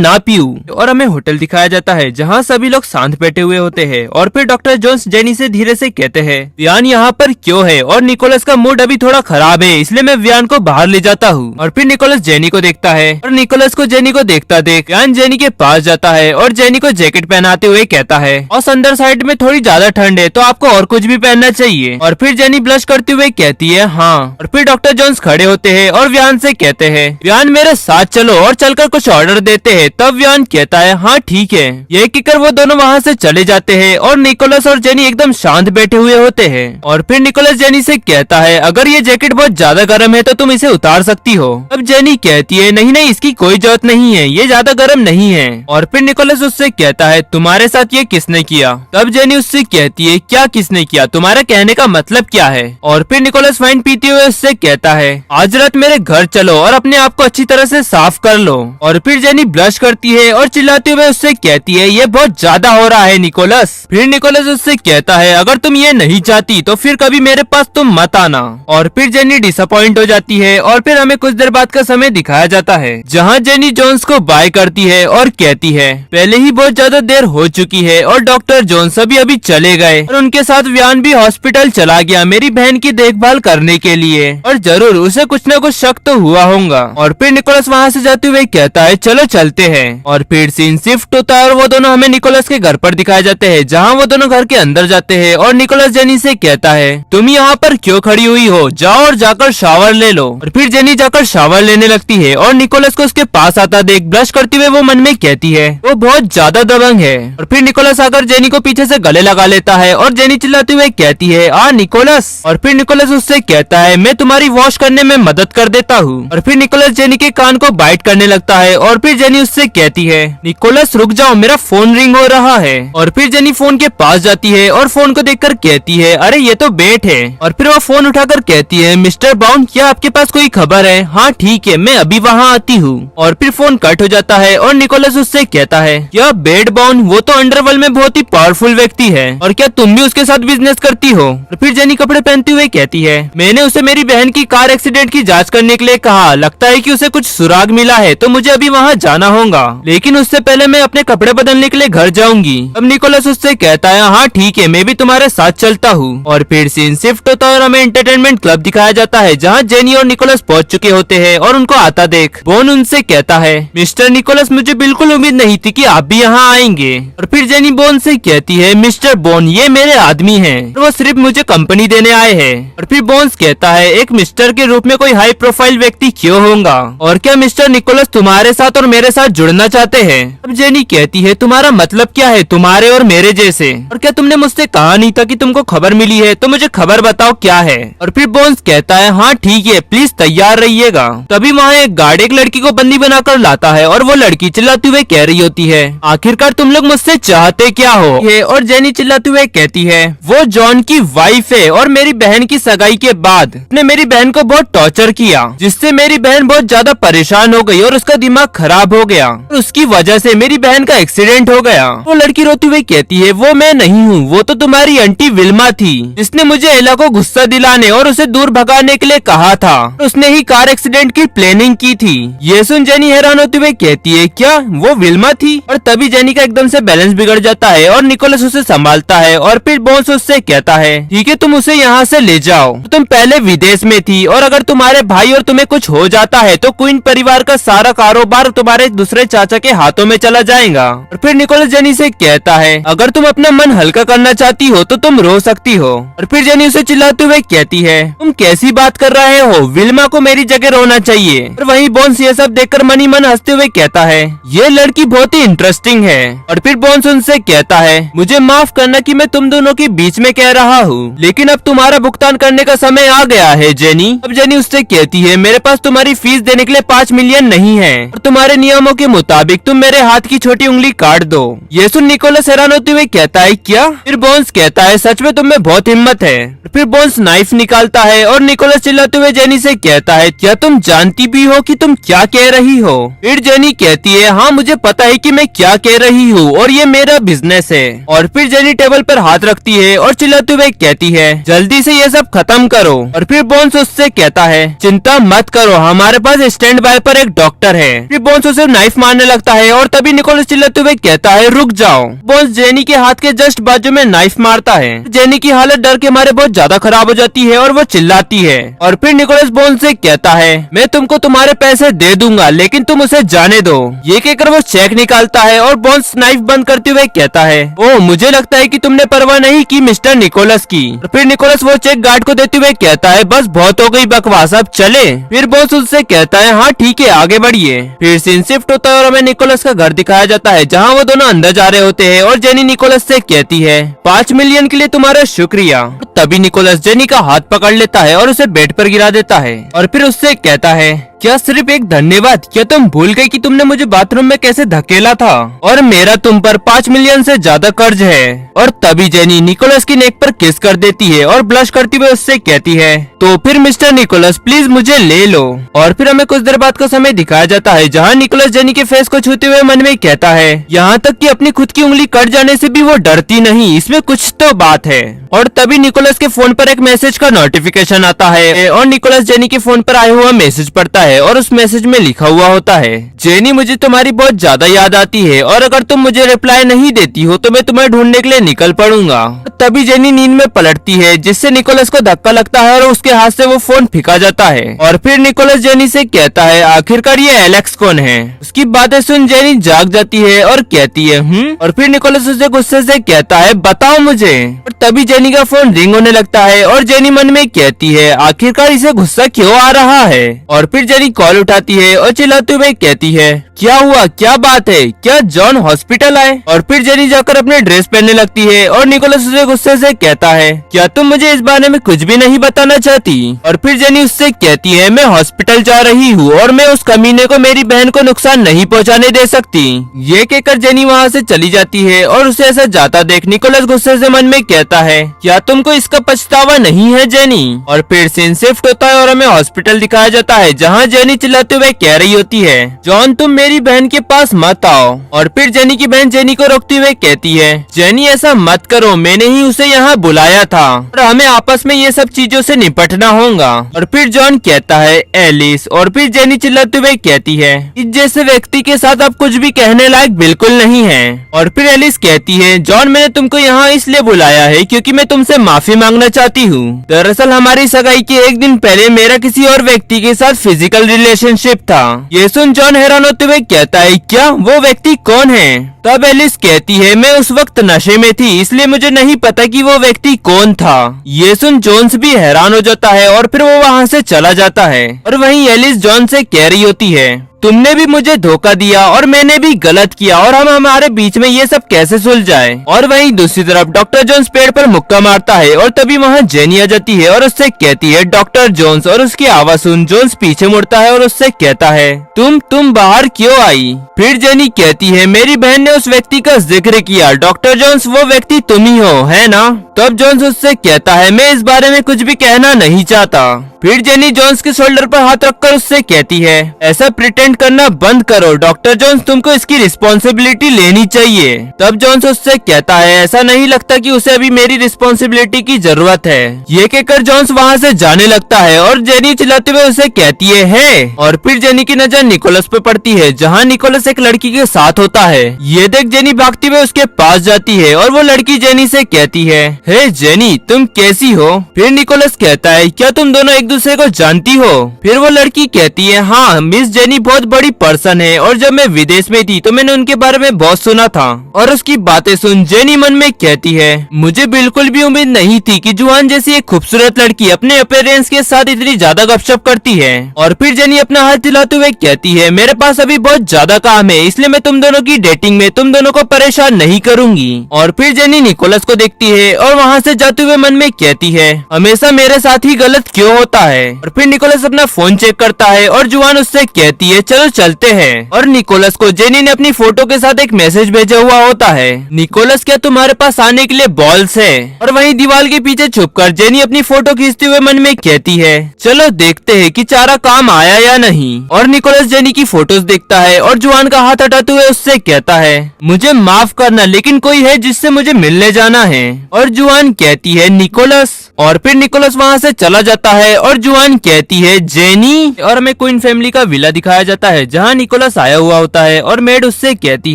ना पीऊं। और हमें होटल दिखाया जाता है जहाँ सभी लोग शांत बैठे हुए होते हैं। और फिर डॉक्टर जोन्स जेनी से धीरे से कहते हैं व्यान यहाँ पर क्यों है और निकोलस का मूड अभी थोड़ा खराब है इसलिए मैं व्यान को बाहर ले जाता हूँ। और फिर निकोलस जेनी को देखता है और निकोलस को जेनी को देखता देख व्यान जेनी के पास जाता है और जेनी को जैकेट पहनाते हुए कहता है और अंदर साइड में थोड़ी ज्यादा ठंड है तो आपको और कुछ भी पहनना चाहिए। और फिर जेनी ब्लश करते हुए कहती है हाँ। और फिर डॉक्टर जोन्स खड़े होते हैं और व्यान से कहते हैं व्यान मेरे साथ चलो और चलकर कुछ ऑर्डर देते हैं। तब व्यान कहता है हाँ ठीक है। ये कहकर वो दोनों वहाँ से चले जाते हैं और निकोलस और जेनी एकदम शांत बैठे हुए होते हैं। और फिर निकोलस जेनी से कहता है अगर ये जैकेट बहुत ज्यादा गर्म है तो तुम इसे उतार सकती हो। अब जेनी कहती है नहीं नहीं इसकी कोई जरूरत नहीं है, ये ज्यादा गर्म नहीं है। और फिर निकोलस उससे कहता है तुम्हारे साथ ये किसने किया। तब जेनी उससे कहती है क्या किसने किया, तुम्हारा कहने का मतलब क्या है। और फिर निकोलस वाइन पीते हुए उससे कहता है आज रात मेरे घर चलो और अपने आप को अच्छी तरह से साफ कर लो। और फिर जेनी ब्लश करती है और चिल्लाते हुए उससे कहती है ये बहुत ज्यादा हो रहा है निकोलस। फिर निकोलस उससे कहता है अगर तुम ये नहीं चाहती तो फिर कभी मेरे पास तुम मत आना। और फिर जेनी डिसअपॉइंट हो जाती है। और फिर हमें कुछ देर बाद का समय दिखाया जाता है जहाँ जेनी जोन्स को बाय करती है और कहती है पहले ही बहुत ज्यादा देर हो चुकी है और डॉक्टर जोन्स अभी चले गए और उनके साथ व्यान भी हॉस्पिटल चला गया मेरी बहन की देखभाल करने के लिए, और जरूर उसे कुछ न कुछ शक तो हुआ होगा। और फिर निकोलस वहाँ से जाते हुए कहता है चलो चलते हैं। और फिर सीन शिफ्ट होता है और वो दोनों हमें निकोलस के घर पर दिखाए जाते हैं जहाँ वो दोनों घर के अंदर जाते हैं। और निकोलस जेनी से कहता है तुम यहाँ पर क्यों खड़ी हुई हो, जाओ और जाकर शावर ले लो। और फिर जेनी जाकर शावर लेने लगती है और निकोलस को उसके पास आता देख ब्लश करते हुए वो मन में कहती है वो बहुत ज्यादा दबंग है। और फिर निकोलस आकर जेनी को पीछे से गले लगा लेता है और जेनी चिल्लाते हुए कहती है आ निकोलस। और फिर निकोलस उससे कहता है मैं तुम्हारी वॉश करने में मदद कर देता हूँ। और फिर निकोलस जेनी के कान को बाइट करने लगता है। और फिर जेनी उससे कहती है निकोलस रुक जाओ मेरा फोन रिंग हो रहा है। और फिर जेनी फोन के पास जाती है और फोन को देखकर कहती है अरे ये तो बेट है। और फिर वो फोन उठाकर कहती है मिस्टर बाउन क्या आपके पास कोई खबर है। हाँ ठीक है मैं अभी वहाँ आती हूँ। और फिर फोन कट हो जाता है और निकोलस उससे कहता है यह बेट बाउन वो तो अंडरवर्ल्ड में बहुत ही पावरफुल व्यक्ति है और क्या तुम भी उसके साथ बिजनेस करती हो। और फिर जेनी कपड़े पहनते हुए कहती है मैंने उसे मेरी बहन की कार एक्सीडेंट की जांच करने के लिए कहा, लगता है कि उसे कुछ सुराग मिला है तो मुझे अभी वहाँ जाना होगा, लेकिन उससे पहले मैं अपने कपड़े बदलने के लिए घर जाऊंगी। अब निकोलस उससे कहता है हाँ ठीक है मैं भी तुम्हारे साथ चलता हूँ। और फिर सीन शिफ्ट होता है और हमें एंटरटेनमेंट क्लब दिखाया जाता है जहाँ जेनी और निकोलस पहुँच चुके होते हैं और उनको आता देख बोन उनसे कहता है मिस्टर निकोलस मुझे बिल्कुल उम्मीद नहीं थी कि आप भी यहाँ आएंगे। और फिर जेनी बोन से कहती है मिस्टर बोन ये मेरे आदमी हैं और वो सिर्फ मुझे कंपनी देने आए हैं। और फिर बोन्स कहता है एक मिस्टर के रूप में कोई हाई प्रोफाइल व्यक्ति क्यों जाऊंगा। और क्या मिस्टर निकोलस तुम्हारे साथ और मेरे साथ जुड़ना चाहते हैं? अब जेनी कहती है तुम्हारा मतलब क्या है, तुम्हारे और मेरे जैसे? और क्या तुमने मुझसे कहा नहीं था कि तुमको खबर मिली है? तो मुझे खबर बताओ क्या है। और फिर बोन्स कहता है हाँ ठीक है, प्लीज तैयार रहिएगा। तभी वहाँ एक गार्ड एक लड़की को बंदी बनाकर लाता है और वो लड़की चिल्लाती हुए कह रही होती है आखिरकार तुम लोग मुझसे चाहते क्या हो? और जेनी चिल्लाते हुए कहती है वो जॉन की वाइफ है और मेरी बहन की सगाई के बाद उसने मेरी बहन को बहुत टॉर्चर किया, जिससे मेरी बहन बहुत ज्यादा परेशान हो गई और उसका दिमाग खराब हो गया और उसकी वजह से मेरी बहन का एक्सीडेंट हो गया। वो लड़की रोती हुई कहती है वो मैं नहीं हूँ, वो तो तुम्हारी आंटी विल्मा थी जिसने मुझे एला को गुस्सा दिलाने और उसे दूर भगाने के लिए कहा था। उसने ही कार एक्सीडेंट की प्लानिंग की थी। ये सुन जेनी हैरान होते हुए कहती है क्या वो विल्मा थी? और तभी जेनी का एकदम से बैलेंस बिगड़ जाता है और निकोलस उसे संभालता है और फिर बोन्स उससे कहता है ठीक है तुम उसे यहाँ से ले जाओ, तुम पहले विदेश में थी और अगर तुम्हारे भाई और तुम्हें कुछ हो जाता है तो क्वीन परिवार का सारा कारोबार तुम्हारे दूसरे चाचा के हाथों में चला जाएगा। और फिर निकोलस जेनी से कहता है अगर तुम अपना मन हल्का करना चाहती हो तो तुम रो सकती हो। और फिर जेनी उसे चिल्लाते हुए कहती है तुम कैसी बात कर रहे हो, विल्मा को मेरी जगह रोना चाहिए। और वहीं बोन्स ये सब देखकर मन ही मन हंसते हुए कहता है ये लड़की बहुत ही इंटरेस्टिंग है। और फिर बोन्स उनसे कहता है मुझे माफ करना कि मैं तुम दोनों के बीच में कह रहा हूँ, लेकिन अब तुम्हारा भुगतान करने का समय आ गया है जेनी। अब जेनी उससे कहती है मेरे पास तुम्हारी फीस देने के लिए 5 मिलियन नहीं है और तुम्हारे नियमों के मुताबिक तुम मेरे हाथ की छोटी उंगली काट दो। ये सुन निकोलस हैरान होते हुए कहता है क्या? फिर बोन्स कहता है सच में तुम में बहुत हिम्मत है। फिर बोन्स नाइफ निकालता है और निकोलस चिल्लाते हुए जेनी से कहता है क्या तुम जानती भी हो कि तुम क्या कह रही हो? फिर जेनी कहती है हाँ मुझे पता है कि मैं क्या कह रही हूँ और ये मेरा बिजनेस है। और फिर जेनी टेबल पर हाथ रखती है और चिल्लाते हुए कहती है जल्दी से ये सब खत्म करो। और फिर बोन्स उससे कहता है चिंता मत करो, हमारे पास स्टैंड बाय पर एक डॉक्टर है। फिर बोन्स उसे नाइफ मारने लगता है और तभी निकोलस चिल्लाते हुए कहता है रुक जाओ। बोन्स जेनी के हाथ के जस्ट बाजू में नाइफ मारता है। जेनी की हालत डर के मारे बहुत ज्यादा खराब हो जाती है और वो चिल्लाती है। और फिर निकोलस बोन्स से कहता है मैं तुमको तुम्हारे पैसे दे दूंगा लेकिन तुम उसे जाने दो। ये कहकर वो चेक निकालता है और बोन्स नाइफ बंद करते हुए कहता है ओह मुझे लगता है कि तुमने परवाह नहीं की मिस्टर निकोलस की। और फिर निकोलस वो चेक गार्ड को देते हुए कहता है बस बहुत हो गई बकवास, अब चले। फिर बोन्स उससे कहता है हाँ ठीक है आगे बढ़िए। फिर सीन शिफ्ट होता है और हमें निकोलस का घर दिखाया जाता है जहाँ वो दोनों अंदर जा रहे होते हैं और जेनी निकोलस से कहती है 5 मिलियन के लिए तुम्हारा शुक्रिया। तभी निकोलस जेनी का हाथ पकड़ लेता है और उसे बेड पर गिरा देता है और फिर उससे कहता है क्या सिर्फ एक धन्यवाद? क्या तुम भूल गई कि तुमने मुझे बाथरूम में कैसे धकेला था और मेरा तुम पर 5 मिलियन से ज्यादा कर्ज है। और तभी जेनी निकोलस की नेक पर किस कर देती है और ब्लश करती हुए उससे कहती है तो फिर मिस्टर निकोलस प्लीज मुझे ले लो। और फिर हमें कुछ देर बाद का समय दिखाया जाता है जहाँ निकोलस जेनी के फेस को छूते हुए मन में कहता है यहाँ तक कि अपनी खुद की उंगली कट जाने से भी वो डरती नहीं, इसमें कुछ तो बात है। और तभी निकोलस के फोन पर एक मैसेज का नोटिफिकेशन आता है और निकोलस जेनी के फोन पर आया हुआ मैसेज पढ़ता है और उस मैसेज में लिखा हुआ होता है जेनी मुझे तुम्हारी बहुत ज्यादा याद आती है और अगर तुम मुझे रिप्लाई नहीं देती हो तो मैं तुम्हें ढूंढने के लिए निकल पड़ूंगा। तभी जेनी नींद में पलटती है जिससे निकोलस को धक्का लगता है और उसके हाथ से वो फोन फेंका जाता है। और फिर निकोलस जेनी से कहता है आखिरकार ये एलेक्स कौन है? उसकी बातें सुन जेनी जाग जाती है और कहती है और फिर निकोलस उसे गुस्से से कहता है बताओ मुझे। और तभी जेनी का फोन रिंग होने लगता है और जेनी मन में कहती है आखिरकार इसे गुस्सा क्यों आ रहा है। और फिर जेनी कॉल उठाती है और चिल्लाते हुए कहती है क्या हुआ, क्या बात है, क्या जॉन हॉस्पिटल आए? और फिर जेनी जाकर अपने ड्रेस पहनने लगती है और निकोलस उसे गुस्से से कहता है क्या तुम मुझे इस बारे में कुछ भी नहीं बताना चाहती? और फिर जेनी उससे कहती है मैं हॉस्पिटल जा रही हूँ और मैं उस कमीने को मेरी बहन को नुकसान नहीं पहुँचाने दे सकती। ये कहकर जेनी वहाँ से चली जाती है और उसे ऐसा जाता देख निकोलस गुस्से से मन में कहता है क्या तुमको इसका पछतावा नहीं है जेनी? और फिर सीन शिफ्ट होता है और हमें हॉस्पिटल दिखाया जाता है जहाँ जेनी चिल्लाते हुए कह रही होती है जॉन तुम मेरी बहन के पास मत आओ। और फिर जेनी की बहन जेनी को रोकते हुए कहती है जेनी ऐसा मत करो, मैंने ही उसे यहाँ बुलाया था और हमें आपस में ये सब चीजों से निपटना होगा। और फिर जॉन कहता है एलिस। और फिर जेनी चिल्लाते हुए कहती है इस जैसे व्यक्ति के साथ अब कुछ भी कहने लायक बिल्कुल नहीं है। और फिर एलिस कहती है जॉन मैंने तुमको यहाँ इसलिए बुलाया है क्योंकि मैं तुमसे माफी मांगना चाहती हूँ। दरअसल हमारी सगाई के एक दिन पहले मेरा किसी और व्यक्ति के साथ फिजिकल फिजिकल रिलेशनशिप था। ये सुन जॉन हैरान होते हुए कहता है, क्या वो व्यक्ति कौन है? तब एलिस कहती है, मैं उस वक्त नशे में थी, इसलिए मुझे नहीं पता कि वो व्यक्ति कौन था। ये सुन जोन्स भी हैरान हो जाता है और फिर वो वहाँ से चला जाता है। और वहीं एलिस जॉन से कह रही होती है, तुमने भी मुझे धोखा दिया और मैंने भी गलत किया और हम हमारे बीच में ये सब कैसे सुलझाए। और वहीं दूसरी तरफ डॉक्टर जोन्स पेड़ पर मुक्का मारता है और तभी वहाँ जेनी आ जाती है और उससे कहती है, डॉक्टर जोन्स। और उसकी आवाज सुन जोन्स पीछे मुड़ता है और उससे कहता है, तुम बाहर क्यों आई? फिर जेनी कहती है, मेरी बहन ने उस व्यक्ति का जिक्र किया, डॉक्टर जोन्स वो व्यक्ति तुम ही हो, है ना? तब जोन्स उससे कहता है, मैं इस बारे में कुछ भी कहना नहीं चाहता। फिर जेनी जोन्स के शोल्डर पर हाथ रखकर उससे कहती है, ऐसा प्रिटेंड करना बंद करो, डॉक्टर जोन्स तुमको इसकी रिस्पॉन्सिबिलिटी लेनी चाहिए। तब जोन्स उससे कहता है, ऐसा नहीं लगता कि उसे अभी मेरी रिस्पॉन्सिबिलिटी की जरूरत है। ये कहकर जोन्स वहाँ से जाने लगता है और जेनी चिल्लाते हुए उसे कहती है। और फिर जेनी की नजर निकोलस पे पड़ती है, जहाँ निकोलस एक लड़की के साथ होता है। ये देख जेनी भागती हुए उसके पास जाती है और वो लड़की जेनी से कहती है, हे जेनी तुम कैसी हो? फिर निकोलस कहता है, क्या तुम दोनों एक दूसरे को जानती हो? फिर वो लड़की कहती है, हाँ मिस जेनी बहुत बड़ी पर्सन है और जब मैं विदेश में थी तो मैंने उनके बारे में बहुत सुना था। और उसकी बातें सुन जेनी मन में कहती है, मुझे बिल्कुल भी उम्मीद नहीं थी कि जुआन जैसी एक खूबसूरत लड़की अपने अपीयरेंस के साथ इतनी ज्यादा गपशप करती है। और फिर जेनी अपना हाथ हिलाते हुए कहती है, मेरे पास अभी बहुत ज्यादा काम है, इसलिए मैं तुम दोनों की डेटिंग में तुम दोनों को परेशान नहीं करूंगी। और फिर जेनी निकोलस को देखती है और वहाँ से जाते हुए मन में कहती है, हमेशा मेरे साथ ही गलत क्यों होता है? और फिर निकोलस अपना फोन चेक करता है और जुआन उससे कहती है, चलो चलते हैं। और निकोलस को जेनी ने अपनी फोटो के साथ एक मैसेज भेजा हुआ होता है, निकोलस क्या तुम्हारे पास आने के लिए बॉल्स है? और वहीं दीवार के पीछे छुपकर जेनी अपनी फोटो खींचते हुए मन में कहती है, चलो देखते हैं कि चारा काम आया या नहीं। और निकोलस जेनी की फोटोज देखता है और जुआन का हाथ हटाते हुए उससे कहता है, मुझे माफ करना लेकिन कोई है जिससे मुझे मिलने जाना है। और जुआन कहती है, निकोलस। और फिर निकोलस वहाँ से चला जाता है और जुआन कहती है, जेनी। और हमें क्वीन फैमिली का विला दिखाया जाता है जहाँ निकोलस आया हुआ होता है और मेड उससे कहती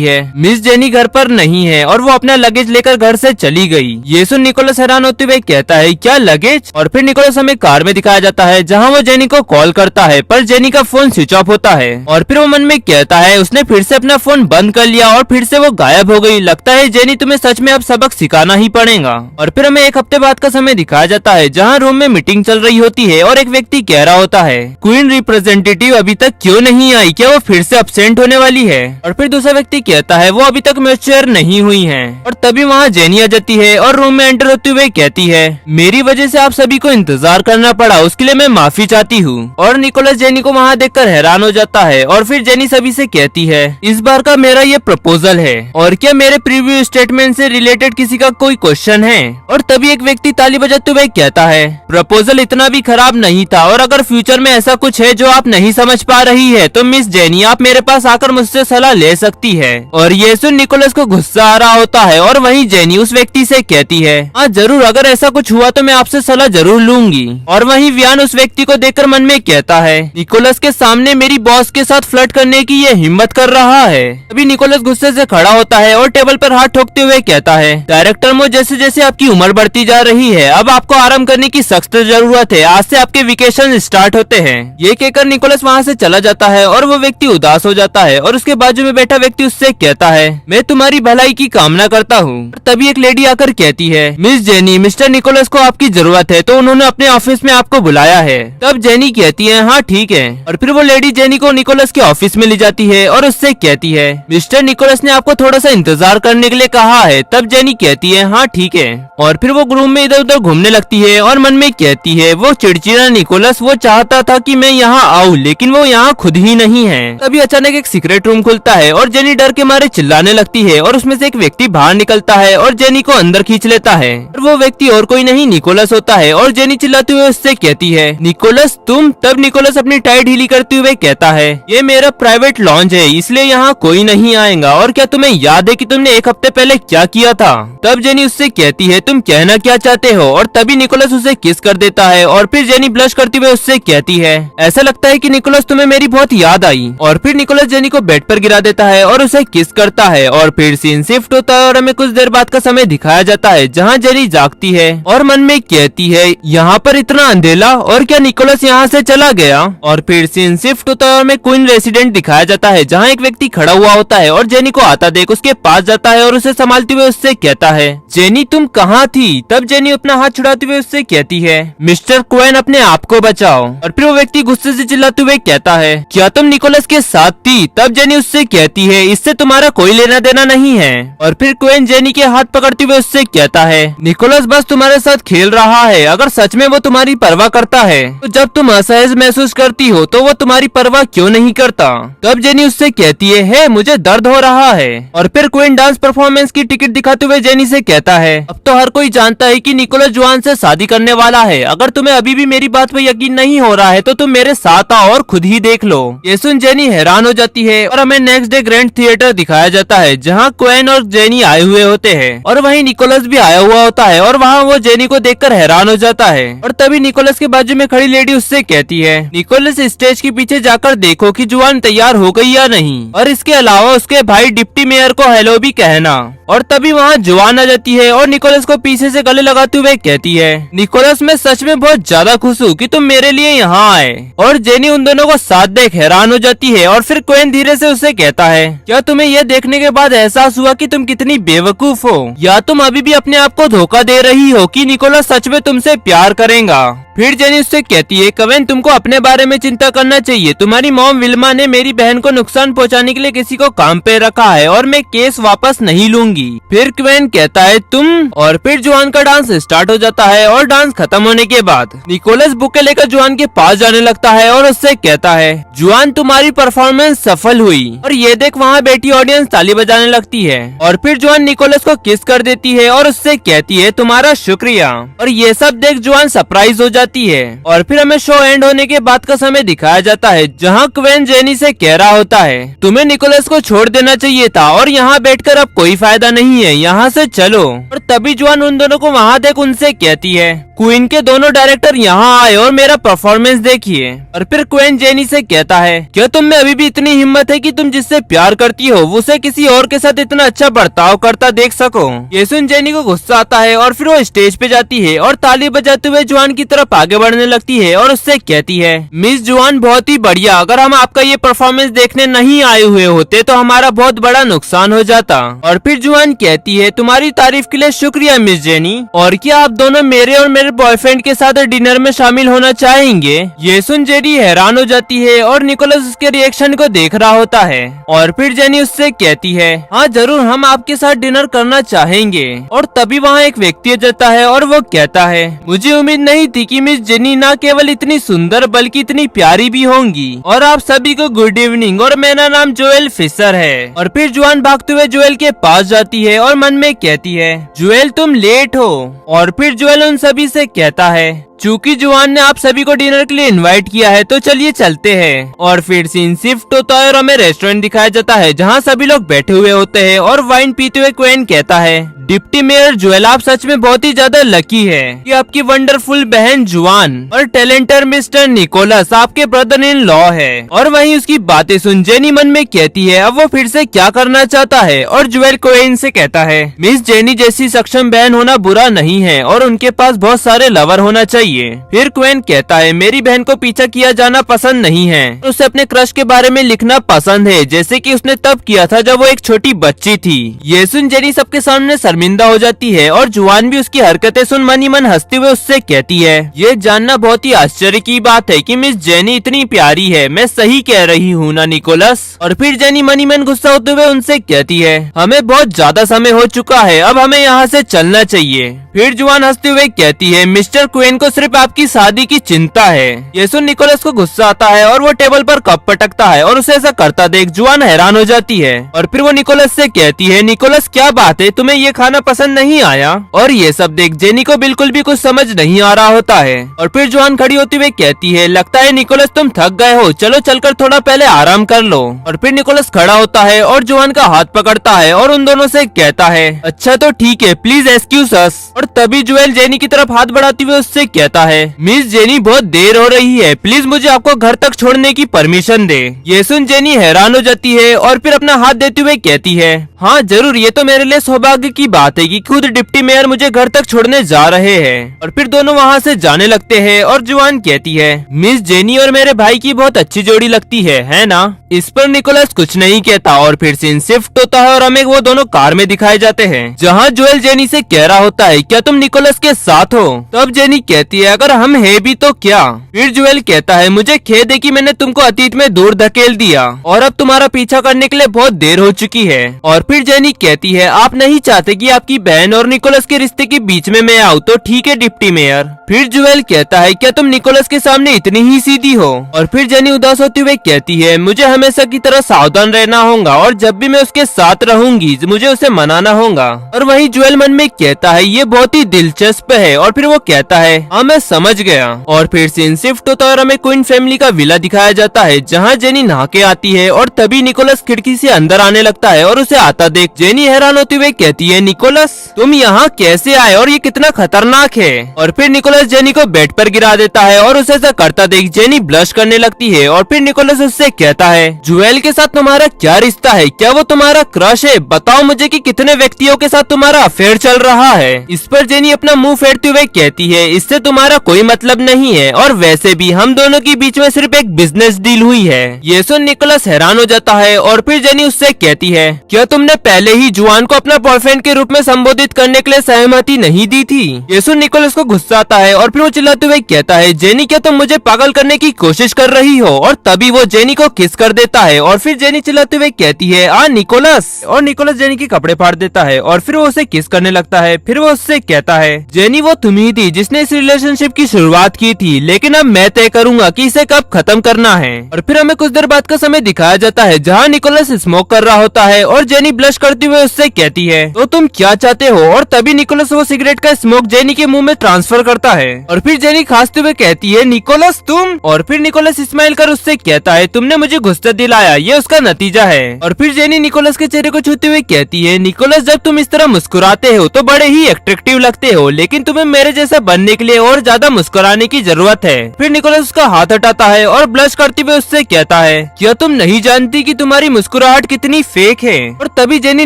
है, मिस जेनी घर पर नहीं है और वो अपना लगेज लेकर घर से चली गई। ये सुन निकोलस हैरान होते हुए कहता है, क्या लगेज? और फिर निकोलस हमें कार में दिखाया जाता है जहाँ वो जेनी को कॉल करता है पर जेनी का फोन स्विच ऑफ होता है। और फिर वो मन में कहता है, उसने फिर से अपना फोन बंद कर लिया और फिर से वो गायब हो गई। लगता है जेनी तुम्हें सच में अब सबक सिखाना ही पड़ेगा। और फिर हमें एक हफ्ते बाद का समय दिखाया जाता है जहाँ रूम में मीटिंग चल रही होती है और एक व्यक्ति कह रहा होता है, क्वीन रिप्रेजेंटेटिव अभी तक क्यों नहीं आई? क्या वो फिर से अब्सेंट होने वाली है? और फिर दूसरा व्यक्ति कहता है, वो अभी तक मैच्योर नहीं हुई है। और तभी वहाँ जेनी आ जाती है और रूम में एंटर होते हुए कहती है, मेरी वजह से आप सभी को इंतजार करना पड़ा, उसके लिए मैं माफी चाहती हूँ। और निकोलस जेनी को वहाँ देखकर हैरान हो जाता है और फिर जेनी सभी से कहती है, इस बार का मेरा ये प्रपोजल है और क्या मेरे प्रीवियस स्टेटमेंट से रिलेटेड किसी का कोई क्वेश्चन है? और तभी एक व्यक्ति ताली बजाते हुए कहता है, प्रपोजल इतना भी खराब नहीं था और अगर फ्यूचर में ऐसा कुछ है जो आप नहीं समझ पा रही है तो मिस जेनी आप मेरे पास आकर मुझसे सलाह ले सकती है। और ये सुन निकोलस को गुस्सा आ रहा होता है और वहीं जेनी उस व्यक्ति से कहती है, हाँ जरूर, अगर ऐसा कुछ हुआ तो मैं आपसे सलाह जरूर लूंगी। और वहीं वियान उस व्यक्ति को देखकर मन में कहता है, निकोलस के सामने मेरी बॉस के साथ फ्लर्ट करने की ये हिम्मत कर रहा है। अभी निकोलस गुस्से से खड़ा होता है और टेबल पर हाथ ठोकते हुए कहता है, डायरेक्टर मो, जैसे जैसे आपकी उम्र बढ़ती जा रही है अब आपको आराम करने की सख्त जरूरत है, आज से आपके वेकेशन स्टार्ट होते हैं। ये कहकर निकोलस वहाँ से चला जाता है और वो व्यक्ति उदास हो जाता है और उसके बाजू में बैठा व्यक्ति उससे कहता है, मैं तुम्हारी भलाई की कामना करता हूँ। तभी एक लेडी आकर कहती है, मिस जेनी, मिस्टर निकोलस को आपकी जरूरत है तो उन्होंने अपने ऑफिस में आपको बुलाया है। तब जेनी कहती है, हाँ ठीक है। और फिर वो लेडी जेनी को निकोलस के ऑफिस में ले जाती है और उससे कहती है, मिस्टर निकोलस ने आपको थोड़ा सा इंतजार करने के लिए कहा है। तब जेनी कहती है, हाँ ठीक है। और फिर वो रूम में इधर उधर घूमने लगती है और मन में कहती है, वो चिड़चिड़ा निकोलस, वो चाहता था कि मैं यहाँ आऊँ लेकिन वो यहाँ खुद ही नहीं है। तभी अचानक एक सीक्रेट रूम खुलता है और जेनी डर के मारे चिल्लाने लगती है और उसमें से एक व्यक्ति बाहर निकलता है और जेनी को अंदर खींच लेता है। और वो व्यक्ति और कोई नहीं निकोलस होता है और जेनी चिल्लाते हुए उससे कहती है, निकोलस तुम? तब निकोलस अपनी टाई ढीली करते हुए कहता है, ये मेरा प्राइवेट लॉन्च है इसलिए यहाँ कोई नहीं आएगा। और क्या तुम्हें याद है कि तुमने एक हफ्ते पहले क्या किया था? तब जेनी उससे कहती है, तुम कहना क्या चाहते हो? और तभी निकोलस उसे किस कर देता है और फिर जेनी ब्लश करते हुए उससे कहती है, ऐसा लगता है कि निकोलस तुम्हें मेरी बहुत याद आई और फिर निकोलस जेनी को बेड पर गिरा देता है और उसे किस करता है और फिर सीन शिफ्ट होता है और हमें कुछ देर बाद का समय दिखाया जाता है जहाँ जेनी जागती है और मन में कहती है यहाँ पर इतना अंधेला और क्या निकोलस यहाँ से चला गया। और फिर सीन शिफ्ट होता है और हमें क्वीन रेसिडेंट दिखाया जाता है जहाँ एक व्यक्ति खड़ा हुआ होता है और जेनी को आता देख उसके पास जाता है और उसे संभालते हुए उससे कहता है जेनी तुम कहाँ थी। तब जेनी अपना हाथ छुड़ाते हुए उससे कहती है मिस्टर क्वेन अपने आप को बचाओ। और फिर वो व्यक्ति गुस्से से चिल्लाते हुए कहता है क्या तुम निकोलस के साथ थी। तब जेनी उससे कहती है इससे तुम्हारा कोई लेना देना नहीं है। और फिर क्वेन जेनी के हाथ पकड़ते हुए उससे कहता है निकोलस बस तुम्हारे साथ खेल रहा है, अगर सच में वो तुम्हारी परवाह करता है तो जब तुम असहज महसूस करती हो तो वो तुम्हारी परवाह क्यों नहीं करता। तब जेनी उससे कहती है मुझे दर्द हो रहा है। और फिर क्वीन डांस परफॉर्मेंस की टिकट दिखाते हुए जेनी से कहता है अब तो हर कोई जानता है कि निकोलस जुआन से शादी करने वाला है, अगर तुम्हें अभी भी मेरी बात पर यकीन नहीं हो रहा है तो तुम मेरे साथ आओ और खुद ही देख लो। ये सुन जेनी हैरान हो जाती है और हमें नेक्स्ट डे ग्रैंड थिएटर दिखाया जाता है जहाँ क्वेन और जेनी आए हुए होते हैं और वहीं निकोलस भी आया हुआ होता है और वहाँ वो जेनी को देखकर हैरान हो जाता है। और तभी निकोलस के बाजू में खड़ी लेडी उससे कहती है निकोलस स्टेज के पीछे जाकर देखो कि जुआन तैयार हो गई या नहीं, और इसके अलावा उसके भाई डिप्टी मेयर को हेलो भी कहना। और तभी वहाँ जुआन आ जाती है और निकोलस को पीछे से गले लगाते हुए कहती है निकोलस मैं सच में बहुत ज्यादा खुश हूँ कि तुम मेरे लिए यहाँ आए। और जेनी उन दोनों को साथ देख हैरान हो जाती है और फिर क्वेन धीरे से उसे कहता है क्या तुम्हें यह देखने के बाद एहसास हुआ कि तुम कितनी बेवकूफ हो, या तुम अभी भी अपने आप को धोखा दे रही हो कि निकोलस सच में तुमसे प्यार करेगा। फिर जेनी उससे कहती है कवेन तुमको अपने बारे में चिंता करना चाहिए, तुम्हारी मॉम विल्मा ने मेरी बहन को नुकसान पहुंचाने के लिए किसी को काम पे रखा है और मैं केस वापस नहीं लूंगी। फिर क्वेन कहता है तुम, और फिर जुआन का डांस स्टार्ट हो जाता है और डांस खत्म होने के बाद निकोलस बुके लेकर जुआन के पास जाने लगता है और उससे कहता है जुआन तुम्हारी परफॉर्मेंस सफल हुई। और ये देख वहाँ बैठी ऑडियंस ताली बजाने लगती है। और फिर जुआन निकोलस को किस कर देती है और उससे कहती है तुम्हारा शुक्रिया। और ये सब देख जुआन सरप्राइज हो जाती है। और फिर हमें शो एंड होने के बाद का समय दिखाया जाता है जहाँ क्वेन जेनी से कह रहा होता है तुम्हें निकोलस को छोड़ देना चाहिए था और यहाँ बैठकर अब कोई फायदा नहीं है, यहाँ से चलो। और तभी जुआन उन दोनों को वहाँ देख उनसे कहती है क्वीन के दोनों डायरेक्टर यहाँ आए और मेरा परफॉर्मेंस देखिए। और फिर क्वेन जेनी से कहता है क्या तुम में अभी भी इतनी हिम्मत है कि तुम जिससे प्यार करती हो उसे किसी और के साथ इतना अच्छा बर्ताव करता देख सको। ये सुन जेनी को गुस्सा आता है और फिर वो स्टेज पे जाती है और ताली बजाते हुए जुआन की तरफ आगे बढ़ने लगती है और उससे कहती है मिस जुआन बहुत ही बढ़िया, अगर हम आपका ये परफॉर्मेंस देखने नहीं आए हुए होते तो हमारा बहुत बड़ा नुकसान हो जाता। और फिर जुआन कहती है तुम्हारी तारीफ के लिए शुक्रिया मिस जेनी, और क्या आप दोनों मेरे और मेरे बॉयफ्रेंड के साथ डिनर में शामिल होना चाहेंगे। ये सुन जेनी हैरान हो जाती है और निकोलस उसके रिएक्शन को देख रहा होता है। और फिर जेनी उससे कहती है हाँ जरूर, हम आपके साथ डिनर करना चाहेंगे। और तभी वहाँ एक व्यक्ति आ जाता है और वो कहता है मुझे उम्मीद नहीं थी कि मिस जेनी न केवल इतनी सुंदर बल्कि इतनी प्यारी भी होंगी। और आप सभी को गुड इवनिंग, और मेरा नाम जोएल फिशर है। और फिर जुआन भागते हुए जोएल के पास जाती है और मन में कहती है जोएल तुम लेट हो। और फिर जोएल उन सभी से कहता है चूंकि जुआन ने आप सभी को डिनर के लिए इनवाइट किया है तो चलिए चलते हैं। और फिर सीन शिफ्ट होता है और हमें रेस्टोरेंट दिखाया जाता है जहाँ सभी लोग बैठे हुए होते हैं और वाइन पीते हुए क्वेन कहता है डिप्टी मेयर जोएल आप सच में बहुत ही ज्यादा लकी है कि आपकी वंडरफुल बहन जुआन और टैलेंटर मिस्टर निकोलस आपके ब्रदर इन लॉ है। और वहीं उसकी बातें सुन जेनी मन में कहती है अब वो फिर से क्या करना चाहता है। और जोएल क्वेन से कहता है मिस जेनी जैसी सक्षम बहन होना बुरा नहीं है और उनके पास बहुत सारे लवर होना चाहिए। फिर क्वेन कहता है मेरी बहन को पीछा किया जाना पसंद नहीं है, उसे अपने क्रश के बारे में लिखना पसंद है जैसे कि उसने तब किया था जब वो एक छोटी बच्ची थी। ये सुन जेनी सबके सामने शर्मिंदा हो जाती है और जुआन भी उसकी हरकतें सुन मन ही मन हंसते हुए उससे कहती है ये जानना बहुत ही आश्चर्य की बात है कि मिस जेनी इतनी प्यारी है, मैं सही कह रही हूँ ना निकोलस। और फिर जेनी मन ही मन गुस्सा होते हुए उनसे कहती है हमें बहुत ज्यादा समय हो चुका है, अब हमें यहाँ से चलना चाहिए। फिर जुआन हंसते हुए कहती है मिस्टर क्वेन को सिर्फ आपकी शादी की चिंता है। ये सुन निकोलस को गुस्सा आता है और वो टेबल पर कप पटकता है और उसे ऐसा करता देख जुआन हैरान हो जाती है। और फिर वो निकोलस से कहती है निकोलस क्या बात है, तुम्हें ये खाना पसंद नहीं आया। और ये सब देख जेनी को बिल्कुल भी कुछ समझ नहीं आ रहा होता है। और फिर जुआन खड़ी होती हुई कहती है लगता है निकोलस तुम थक गए हो, चलो चलकर थोड़ा पहले आराम कर लो। और फिर निकोलस खड़ा होता है और जुआन का हाथ पकड़ता है और उन दोनों से कहता है अच्छा तो ठीक है, प्लीज एक्सक्यूज अस। और तभी जोएल जेनी की तरफ हाथ बढ़ाती हुए उससे कहता कहता है, मिस जेनी बहुत देर हो रही है, प्लीज मुझे आपको घर तक छोड़ने की परमिशन दे। ये सुन जेनी हैरान हो जाती है और फिर अपना हाथ देते हुए कहती है, हाँ जरूर, ये तो मेरे लिए सौभाग्य की बात है कि खुद डिप्टी मेयर मुझे घर तक छोड़ने जा रहे हैं। और फिर दोनों वहाँ से जाने लगते हैं और जुआन कहती है, मिस जेनी और मेरे भाई की बहुत अच्छी जोड़ी लगती है ना? इस पर निकोलस कुछ नहीं कहता और फिर सीन शिफ्ट होता है और हमें वो दोनों कार में दिखाए जाते हैं, जहाँ जोएल जेनी से कह रहा होता है, क्या तुम निकोलस के साथ हो? तब जेनी कहती है, अगर हम है भी तो क्या? फिर जोएल कहता है, मुझे खेद है कि मैंने तुमको अतीत में दूर धकेल दिया और अब तुम्हारा पीछा करने के लिए बहुत देर हो चुकी है। और फिर जेनी कहती है, आप नहीं चाहते कि आपकी बहन और निकोलस के रिश्ते के बीच में मैं आऊँ तो ठीक है डिप्टी मेयर। फिर जोएल कहता है, क्या तुम निकोलस के सामने इतनी ही सीधी हो? और फिर जेनी उदास होते हुए कहती है, मुझे हमेशा की तरह सावधान रहना होगा और जब भी मैं उसके साथ रहूंगी मुझे उसे मनाना होगा। और वही जोएल मन में कहता है, ये बहुत ही दिलचस्प है। और फिर वो कहता है, हाँ मैं समझ गया। और फिर सीन शिफ्ट होता है और हमें क्वीन फैमिली का विला दिखाया जाता है, जहाँ जेनी नहा के आती है और तभी निकोलस खिड़की से अंदर आने लगता है और उसे आता देख जेनी हैरान होते हुए कहती है, निकोलस तुम यहाँ कैसे आए और ये कितना खतरनाक है? और फिर निकोलस जेनी को बेड पर गिरा देता है और उसे ऐसा करता देख जेनी ब्लश करने लगती है। और फिर निकोलस उससे कहता है, जोएल के साथ तुम्हारा क्या रिश्ता है? क्या वो तुम्हारा क्रश है? बताओ मुझे कि कितने व्यक्तियों के साथ तुम्हारा अफेयर चल रहा है? इस पर जेनी अपना मुंह फेरते हुए कहती है, इससे तुम्हारा कोई मतलब नहीं है और वैसे भी हम दोनों के बीच में सिर्फ एक बिजनेस डील हुई है। ये सुन निकोलस हैरान हो जाता है और फिर जेनी उससे कहती है, क्या तुमने पहले ही जुआन को अपना बॉयफ्रेंड के रूप में संबोधित करने के लिए सहमति नहीं दी थी? ये सुन निकोलस को गुस्सा आता है और फिर वो चिल्लाते हुए कहता है, जेनी क्या तुम मुझे पागल करने की कोशिश कर रही हो? और तभी वो जेनी को किस कर देता है और फिर जेनी चिल्लाते हुए कहती है, आ निकोलस। और निकोलस जेनी के कपड़े फाड़ देता है और फिर वो उसे किस करने लगता है। फिर वो उससे कहता है, जेनी वो तुम ही थी जिसने इस रिलेशनशिप की शुरुआत की थी, लेकिन अब मैं तय करूंगा कि इसे कब खत्म करना है। और फिर हमें कुछ देर बाद का समय दिखाया जाता है, जहाँ निकोलस स्मोक कर रहा होता है और जेनी ब्लश करते हुए उससे कहती है, तो तुम क्या चाहते हो? और तभी निकोलस वो सिगरेट का स्मोक जेनी के मुंह में ट्रांसफर करता है और फिर जेनी खांसते हुए कहती है, निकोलस तुम? और फिर निकोलस स्माइल कर उससे कहता है, तुमने मुझे गुस्सा दिलाया, ये उसका नतीजा है। और फिर जेनी निकोलस के चेहरे को छूते हुए कहती है, निकोलस जब तुम इस तरह मुस्कुराते हो तो बड़े ही अट्रैक्टिव लगते हो, लेकिन तुम्हें मेरे जैसा बनने के लिए और ज्यादा मुस्कुराने की जरूरत है। फिर निकोलस उसका हाथ हटाता है और ब्लश करते हुए उससे कहता है, क्या तुम नहीं जानती कि तुम्हारी मुस्कुराहट कितनी फेक है? और तभी जेनी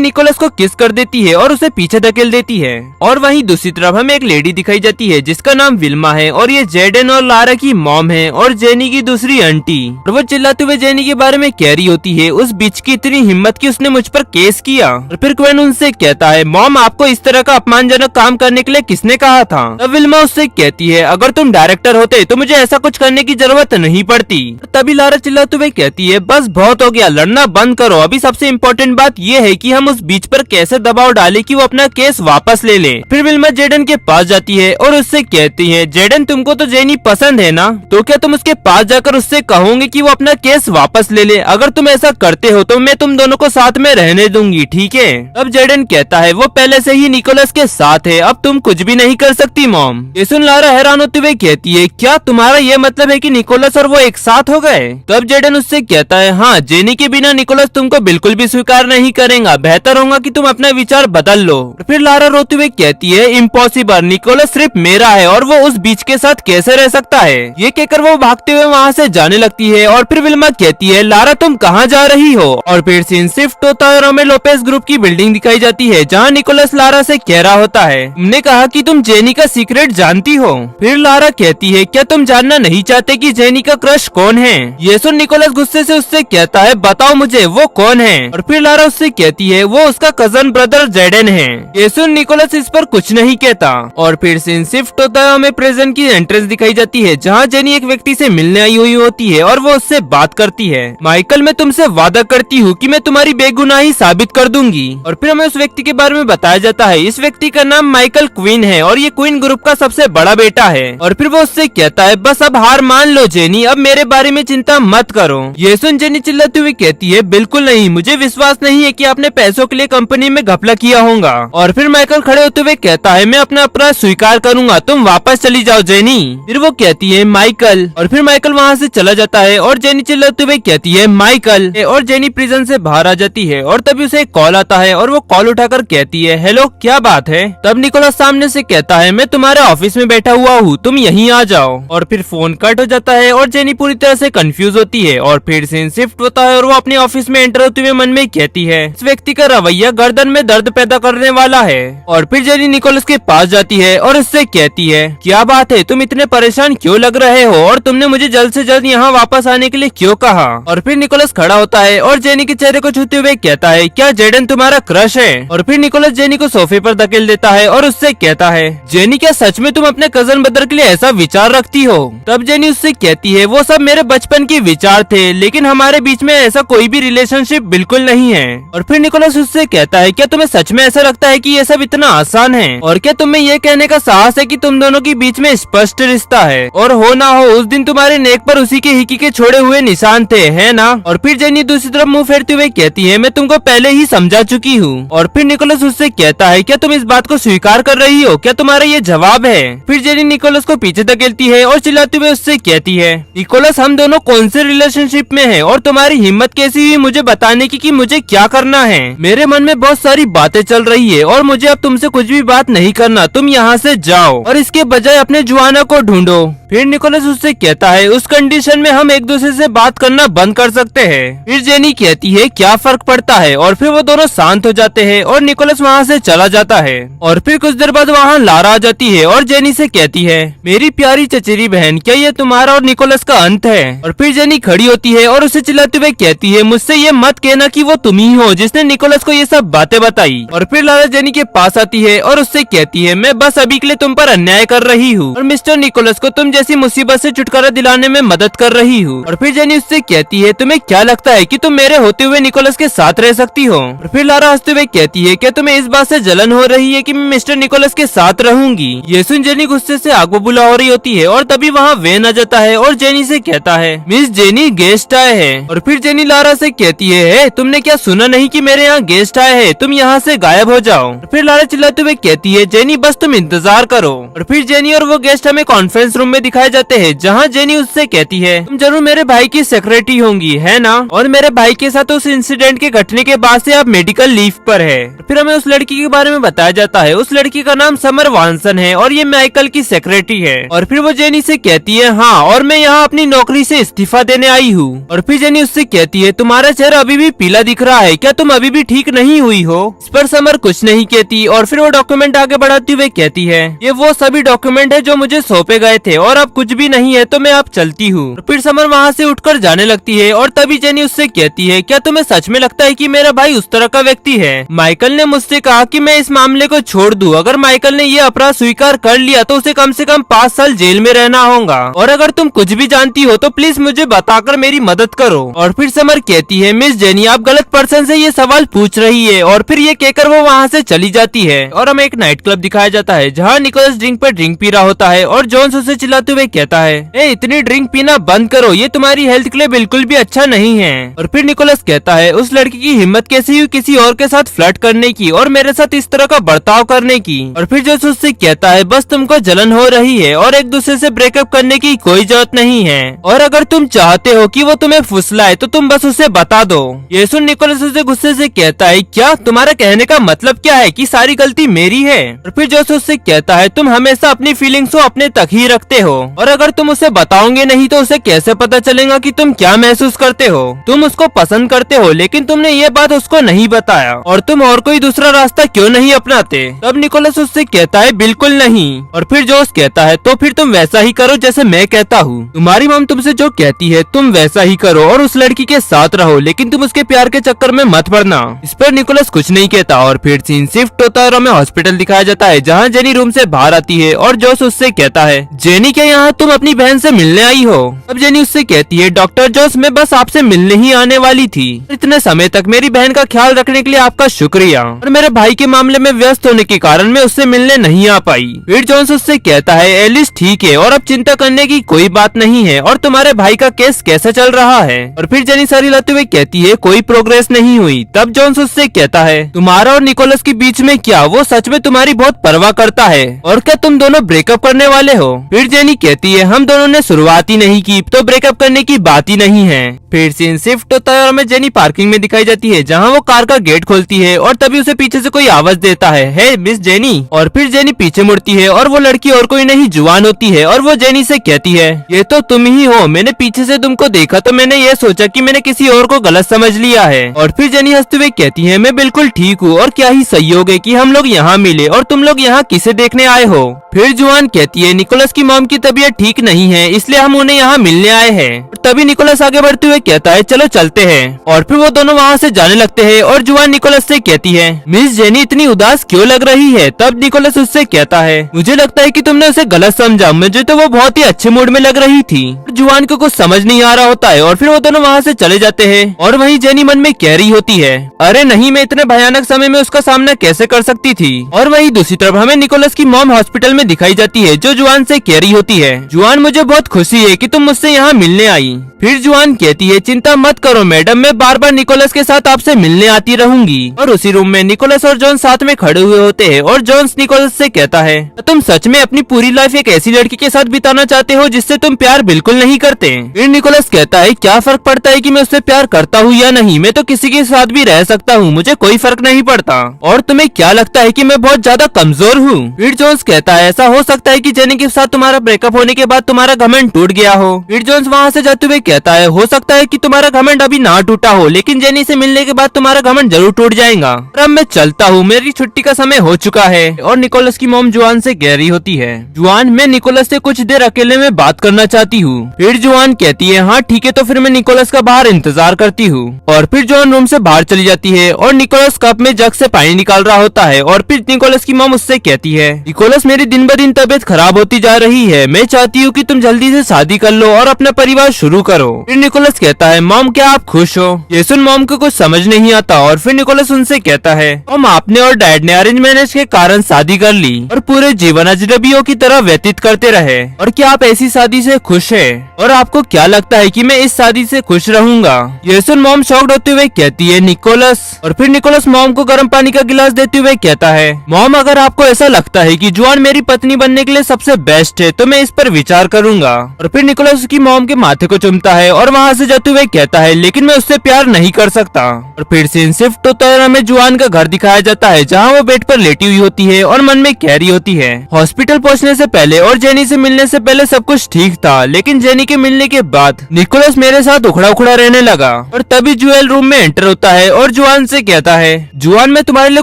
निकोलस को किस कर देती है और उसे पीछे धकेल देती है। और वहीं दूसरी तरफ हमें एक लेडी दिखाई जाती है जिसका नाम विल्मा है और ये जेडन और लारा की मॉम है और जेनी की दूसरी आंटी। और वो चिल्लाते हुए जेनी के बारे में कह रही होती है, उस बिच की इतनी हिम्मत कि उसने मुझ पर केस किया। और फिर क्वेन उनसे कहता है, मॉम आपको इस तरह का अपमानजनक काम करने के लिए किसने कहा था? तब विल्मा उससे कहती है, अगर तुम डायरेक्टर होते तो मुझे ऐसा कुछ करने की जरूरत नहीं पड़ती। तभी लारा चिल्लाते हुए कहती है, बस बहुत हो गया, लड़ना बंद करो। अभी सबसे इम्पोर्टेंट बात ये है कि हम उस बीच पर कैसे दबाव डालें कि वो अपना केस वापस ले ले। फिर विल्मा जेडन के पास जाती है और उससे कहती है, जेडन तुमको तो जेनी पसंद है ना, तो क्या तुम उसके पास जाकर उससे कहोगे कि वो अपना केस वापस ले ले? अगर तुम ऐसा करते हो तो मैं तुम दोनों को साथ में रहने दूंगी, ठीक है? तब जेडन कहता है, वो पहले से ही निकोलस के साथ है, अब तुम कुछ भी नहीं कर सकती मॉम। ये सुन लारा हैरान होते हुए कहती है, क्या तुम्हारा ये मतलब है कि निकोलस और वो एक साथ हो गए? तब जेडन उससे कहता है, हाँ, जेनी के बिना निकोलस तुमको बिल्कुल भी स्वीकार नहीं करेगा, बेहतर होगा कि तुम अपना विचार बदल लो। फिर लारा रोते हुए कहती है, इम्पॉसिबल, निकोलस सिर्फ मेरा है और वो उस बीच के साथ कैसे रह सकता है? ये कहकर वो भागते हुए वहाँ से जाने लगती है। और फिर विल्मा कहती है, लारा तुम कहाँ जा रही हो? और फिर सीन शिफ्ट होता है और हमें लोपेस ग्रुप की बिल्डिंग दिखाई जाती है, जहाँ निकोलस लारा से कह रहा होता है, तुमने कहा कि तुम जेनी का सीक्रेट जानती हो। फिर लारा कहती है, क्या तुम जानना नहीं चाहते कि जेनी का क्रश कौन है? ये सुन निकोलस गुस्से से उससे कहता है, बताओ मुझे वो कौन है? और फिर लारा उससे कहती है, वो उसका कजन ब्रदर जेडन है। ये सुन निकोलस इस पर कुछ नहीं कहता। और फिर सीन शिफ्ट होता है, हमें प्रिजन की एंट्रेंस दिखाई जाती है, जहाँ जेनी एक व्यक्ति से मिलने आई हुई होती है और वो उससे बात करती है, माइकल मैं तुमसे वादा करती हूँ कि मैं तुम्हारी बेगुनाही साबित कर दूंगी। और फिर हमें उस व्यक्ति के बारे में बताया जाता है, इस व्यक्ति का नाम माइकल क्वीन है और ये क्वीन ग्रुप का सबसे बड़ा बेटा है। और फिर वो उससे कहता है, बस अब हार मान लो जेनी, अब मेरे बारे में चिंता मत करो। ये सुन जेनी चिल्लाती हुई कहती है, बिल्कुल नहीं, मुझे विश्वास नहीं है कि आपने पैसों के लिए कंपनी में घपला किया होगा। और फिर माइकल खड़े होते हुए कहता है, मैं अपना अपराध स्वीकार करूंगा, तुम वापस चली जाओ जेनी। फिर वो कहती है, माइकल। और फिर माइकल वहाँ से चला जाता है और जेनी चिल्लाते हुए कहती है, माइकल। और जेनी प्रिजन से बाहर आ जाती है और तभी उसे एक कॉल आता है और वो कॉल उठाकर कहती है, हेलो क्या बात है? तब निकोलस सामने से कहता है, मैं तुम्हारे ऑफिस में बैठा बैठा हुआ हूँ, तुम यहीं आ जाओ। और फिर फोन कट हो जाता है और जेनी पूरी तरह से कंफ्यूज होती है और फिर सीन शिफ्ट होता है और वो अपने ऑफिस में एंटर होते हुए मन में कहती है इस व्यक्ति का रवैया गर्दन में दर्द पैदा करने वाला है। और फिर जेनी निकोलस के पास जाती है और उससे कहती है क्या बात है, तुम इतने परेशान क्यों लग रहे हो और तुमने मुझे जल्द से जल्द यहाँ वापस आने के लिए क्यों कहा। और फिर निकोलस खड़ा होता है और जेनी के चेहरे को छूते हुए कहता है क्या जेडन तुम्हारा क्रश है। और फिर निकोलस जेनी को सोफे पर धकेल देता है और उससे कहता है जेनी क्या सच में तुम अपने कजन ब्रदर के लिए ऐसा विचार रखती हो। तब जेनी उससे कहती है वो सब मेरे बचपन के विचार थे, लेकिन हमारे बीच में ऐसा कोई भी रिलेशनशिप बिल्कुल नहीं है। और फिर निकोलस उससे कहता है क्या तुम्हें सच में ऐसा लगता है कि ये सब इतना आसान है, और क्या तुम्हें ये कहने का साहस है कि तुम दोनों के बीच में स्पष्ट रिश्ता है, और हो ना हो उस दिन तुम्हारे नेक पर उसी के हिकी के छोड़े हुए निशान थे, है ना। और फिर जेनी दूसरी तरफ मुंह फेरते हुए कहती है मैं तुमको पहले ही समझा चुकी हूँ। और फिर निकोलस उससे कहता है क्या तुम इस बात को स्वीकार कर रही हो, क्या तुम्हारा ये जवाब है। फिर जेनी निकोलस को पीछे धकेलती है और चिल्लाते हुए उससे कहती है निकोलस हम दोनों कौन से रिलेशनशिप में हैं और तुम्हारी हिम्मत कैसी हुई मुझे बताने की कि मुझे क्या करना है। मेरे मन में बहुत सारी बातें चल रही है और मुझे अब तुमसे कुछ भी बात नहीं करना, तुम यहाँ से जाओ और इसके बजाय अपने जुआना को ढूंढो। फिर निकोलस उससे कहता है उस कंडीशन में हम एक दूसरे से बात करना बंद कर सकते हैं। फिर जेनी कहती है क्या फर्क पड़ता है, और फिर वो दोनों शांत हो जाते हैं और निकोलस वहाँ से चला जाता है। और फिर कुछ देर बाद वहाँ लारा आ जाती है और जेनी से कहती है मेरी प्यारी चचेरी बहन क्या ये तुम्हारा और निकोलस का अंत है। और फिर जेनी खड़ी होती है और उसे चिल्लाते हुए कहती है मुझसे ये मत कहना कि वो तुम ही हो जिसने निकोलस को ये सब बातें बताई। और फिर लारा जेनी के पास आती है और उससे कहती है मैं बस अभी के लिए तुम पर अन्याय कर रही हूँ और मिस्टर निकोलस को तुम जैसी मुसीबत से छुटकारा दिलाने में मदद कर रही हूँ। और फिर जेनी उससे कहती है तुम्हें क्या लगता है कि तुम मेरे होते हुए निकोलस के साथ रह सकती हो। और फिर लारा हंसते हुए कहती है क्या तुम्हें इस बात से जलन हो रही है कि मैं मिस्टर निकोलस के साथ रहूंगी। ये सुन जेनी गुस्से से आग बबूला हो रही होती है और तभी वहाँ वेन आ जाता है और जेनी से कहता है मिस जेनी गेस्ट आए हैं। और फिर जेनी लारा से कहती है तुमने क्या सुना नहीं कि मेरे यहाँ गेस्ट आए हैं, तुम यहाँ से गायब हो जाओ। और फिर लारा चिल्लाते हुए कहती है जेनी बस तुम इंतजार करो। और फिर जेनी और वो गेस्ट हमें कॉन्फ्रेंस रूम में दिखाए जाते हैं जहाँ जेनी उससे कहती है तुम जरूर मेरे भाई की सेक्रेटरी होंगी, है ना, और मेरे भाई के साथ उस इंसिडेंट के घटने के बाद से आप मेडिकल लीव पर है। फिर हमें उस लड़की के बारे में बताया जाता है, उस लड़की का नाम समर वानसन है और ये माइकल की सेक्रेटरी है। और फिर वो जेनी से कहती है हाँ और मैं यहाँ अपनी नौकरी से इस्तीफा देने आई हूँ। और फिर जेनी उससे कहती है तुम्हारा चेहरा अभी भी पीला दिख रहा है, क्या तुम अभी भी ठीक नहीं हुई हो। इस पर समर कुछ नहीं कहती और फिर वो डॉक्यूमेंट आगे बढ़ाते हुए कहती है ये वो सभी डॉक्यूमेंट है जो मुझे सौंपे गए थे और अब कुछ भी नहीं है तो मैं अब चलती हूँ। फिर समर वहाँ से उठकर जाने लगती है और तभी जेनी उससे कहती है क्या तुम्हें सच में लगता है कि मेरा भाई उस तरह का व्यक्ति है। माइकल ने मुझसे कहा कि मैं इस मामले को छोड़ दूं, अगर माइकल ने ये अपराध स्वीकार कर लिया तो उसे कम से कम 5 साल जेल में रहना होगा, और अगर तुम कुछ भी जानती हो तो प्लीज मुझे बताकर मेरी मदद करो। और फिर समर कहती है मिस जेनी आप गलत पर्सन से ये सवाल पूछ रही है, और फिर ये कहकर वो वहाँ से चली जाती है। और हमें एक नाइट क्लब दिखाया जाता है जहाँ निकोलस ड्रिंक पर ड्रिंक पी रहा होता है और जॉन्स उसे चिल्लाते हुए कहता है ए इतनी ड्रिंक पीना बंद करो, ये तुम्हारी हेल्थ के लिए बिल्कुल भी अच्छा नहीं है। और फिर निकोलस कहता है उस लड़की की हिम्मत कैसी हुई किसी और के साथ फ्लर्ट करने की और मेरे साथ इस तरह का बर्ताव करने की। और फिर जॉन्स उससे कहता है बस तुमको जलन हो रही है और एक दूसरे से ब्रेकअप करने की कोई जरूरत नहीं है, और अगर तुम चाहते हो कि वो तुम्हें फुसलाए तो तुम बस उसे बता दो। ये सुन निकोलस उसे गुस्से से कहता है क्या तुम्हारा कहने का मतलब क्या है कि सारी गलती मेरी है। और फिर जॉन्स उससे कहता है तुम हमेशा अपनी फीलिंग्स को अपने तक ही रखते हो, और अगर तुम उसे बताओगे नहीं तो उसे कैसे पता चलेगा कि तुम क्या महसूस करते हो। तुम उसको पसंद करते हो लेकिन तुमने ये बात उसको नहीं बताया, और तुम और कोई दूसरा रास्ता क्यों नहीं अपनाते। तब निकोलस उससे कहता है बिल्कुल नहीं। और फिर जॉस कहता है तो फिर तुम वैसा ही करो जैसे मैं कहता हूँ, तुम्हारी मम तुमसे जो कहती है तुम वैसा ही करो और उस लड़की के साथ रहो, लेकिन तुम उसके प्यार के चक्कर में मत पड़ना। इस पर निकोलस कुछ नहीं कहता और फिर सीन शिफ्ट होता है और हमें हॉस्पिटल दिखाया जाता है जहाँ जेनी रूम से बाहर आती है और जॉस उससे कहता है जेनी क्या यहाँ तुम अपनी बहन से मिलने आई हो। अब जेनी उससे कहती है डॉक्टर जॉस मैं बस आपसे मिलने ही आने वाली थी, इतने समय तक मेरी बहन का ख्याल रखने के लिए आपका शुक्रिया, और मेरे भाई के मामले में व्यस्त होने के कारण मैं उससे मिलने नहीं आ पाई। फिर जॉन्स उससे कहता है एलिस ठीक है और अब चिंता करने की कोई बात नहीं है, और तुम्हारे भाई का केस कैसा चल रहा है। और फिर जेनी सारी लाते हुए कहती है कोई प्रोग्रेस नहीं हुई। तब जॉन्स उससे कहता है तुम्हारा और निकोलस के बीच में क्या वो सच में तुम्हारी बहुत परवाह करता है, और क्या तुम दोनों ब्रेकअप करने वाले हो। फिर जेनी जेनी कहती है हम दोनों ने शुरुआत ही नहीं की तो ब्रेकअप करने की बात ही नहीं है। फिर सीन शिफ्ट होता है और हमें जेनी पार्किंग में दिखाई जाती है जहाँ वो कार का गेट खोलती है और तभी उसे पीछे से कोई आवाज देता है, हे मिस जेनी। और फिर जेनी पीछे मुड़ती है और वो लड़की और कोई नहीं जुआन होती है और वो जेनी से कहती है ये तो तुम ही हो, मैंने पीछे से तुमको देखा तो मैंने ये सोचा कि मैंने किसी और को गलत समझ लिया है। और फिर जेनी हंसते हुए कहती है मैं बिल्कुल ठीक हूँ और क्या ही सहयोग है कि हम लोग यहाँ मिले और तुम लोग यहाँ किसे देखने आए हो। फिर जुआन कहती है निकोलस की मॉम की तबीयत ठीक नहीं है इसलिए हम उन्हें यहाँ मिलने आए हैं। तभी निकोलस आगे बढ़ते हुए कहता है चलो चलते हैं। और फिर वो दोनों वहाँ से जाने लगते हैं और जुआन निकोलस से कहती है मिस जेनी इतनी उदास क्यों लग रही है। तब निकोलस उससे कहता है मुझे लगता है कि तुमने उसे गलत समझा, मुझे तो वो बहुत ही अच्छे मूड में लग रही थी। जुआन को कुछ समझ नहीं आ रहा होता है और फिर वो दोनों वहाँ से चले जाते हैं। और वहीं जेनी मन में कह रही होती है अरे नहीं, मैं इतने भयानक समय में उसका सामना कैसे कर सकती थी। और वहीं दूसरी तरफ हमें निकोलस की मॉम हॉस्पिटल में दिखाई जाती है जो जुआन से कह रही होती है जुआन मुझे बहुत खुशी है कि तुम मुझसे यहाँ मिलने आई। फिर जुआन कहती है चिंता मत करो मैडम, मैं बार बार निकोलस के साथ आपसे मिलने आती रहूंगी। और उसी रूम में निकोलस और जॉन साथ में खड़े हुए होते हैं और जॉन्स निकोलस से कहता है तुम सच में अपनी पूरी लाइफ एक ऐसी लड़की के साथ बिताना चाहते हो जिससे तुम प्यार बिल्कुल नहीं करते। फिर निकोलस कहता है क्या फर्क पड़ता है कि मैं उससे प्यार करता हूँ या नहीं, मैं तो किसी के साथ भी रह सकता हूँ, मुझे कोई फर्क नहीं पड़ता। और तुम्हें क्या लगता है कि मैं बहुत ज्यादा कमजोर हूँ। फिर जॉन्स कहता है ऐसा हो सकता है कि जेनी के साथ तुम्हारा ब्रेकअप होने के बाद तुम्हारा घमंड टूट गया हो। फिर जॉन्स वहाँ से जाते हुए कहता है हो सकता है कि तुम्हारा घमंड अभी ना टूटा हो लेकिन जेनी से मिलने के बाद तुम्हारा घमंड जरूर टूट जाएगा। और अब मैं चलता हूँ, मेरी छुट्टी का समय हो चुका है। और निकोलस की मॉम जुआन से कह रही होती है जुआन मैं निकोलस से कुछ देर अकेले में बात करना चाहती हूँ। फिर जुआन कहती है हाँ ठीक है, तो फिर मैं निकोलस का बाहर इंतजार करती हूँ। और फिर जुआन रूम से बाहर चली जाती है और निकोलस कप में जग से पानी निकाल रहा होता है। और फिर निकोलस की मॉम उससे कहती है निकोलस मेरी दिन ब दिन तबीयत खराब होती जा रही है, मैं चाहती हूँ कि तुम जल्दी से शादी कर लो और अपना परिवार शुरू करो। फिर निकोलस कहता है मॉम क्या आप खुश हो। ये सुन मॉम को कुछ समझ नहीं आता और फिर निकोलस उनसे कहता है मॉम आपने और डैड ने अरेंज मैरिज के कारण शादी कर ली और पूरे जीवन अजनबियों की तरह व्यतीत करते रहे, और क्या आप ऐसी शादी से खुश है और आपको क्या लगता है कि मैं इस शादी से खुश रहूंगा। ये सुन मॉम शॉक्ड होते हुए कहती है निकोलस। और फिर निकोलस मॉम को गर्म पानी का गिलास देते हुए कहता है मॉम अगर आपको ऐसा लगता है कि जुआन मेरी पत्नी बनने के लिए सबसे बेस्ट है तो मैं इस पर विचार करूंगा। और फिर निकोलस उसकी मॉम के माथे को चूमता है और वहाँ से जाते हुए कहता है लेकिन मैं उससे प्यार नहीं कर सकता। और फिर सीन शिफ्ट होता है, हमें जुआन का घर दिखाया जाता है जहाँ वो बेड पर लेटी हुई होती है और मन में कह रही होती है हॉस्पिटल पहुँचने से पहले और जेनी से मिलने से पहले सब कुछ ठीक था, लेकिन जेनी के मिलने के बाद निकोलस मेरे साथ उखड़ा उखड़ा रहने लगा। और तभी जुएल रूम में एंटर होता है और जुआन से कहता है जुआन मैं तुम्हारे लिए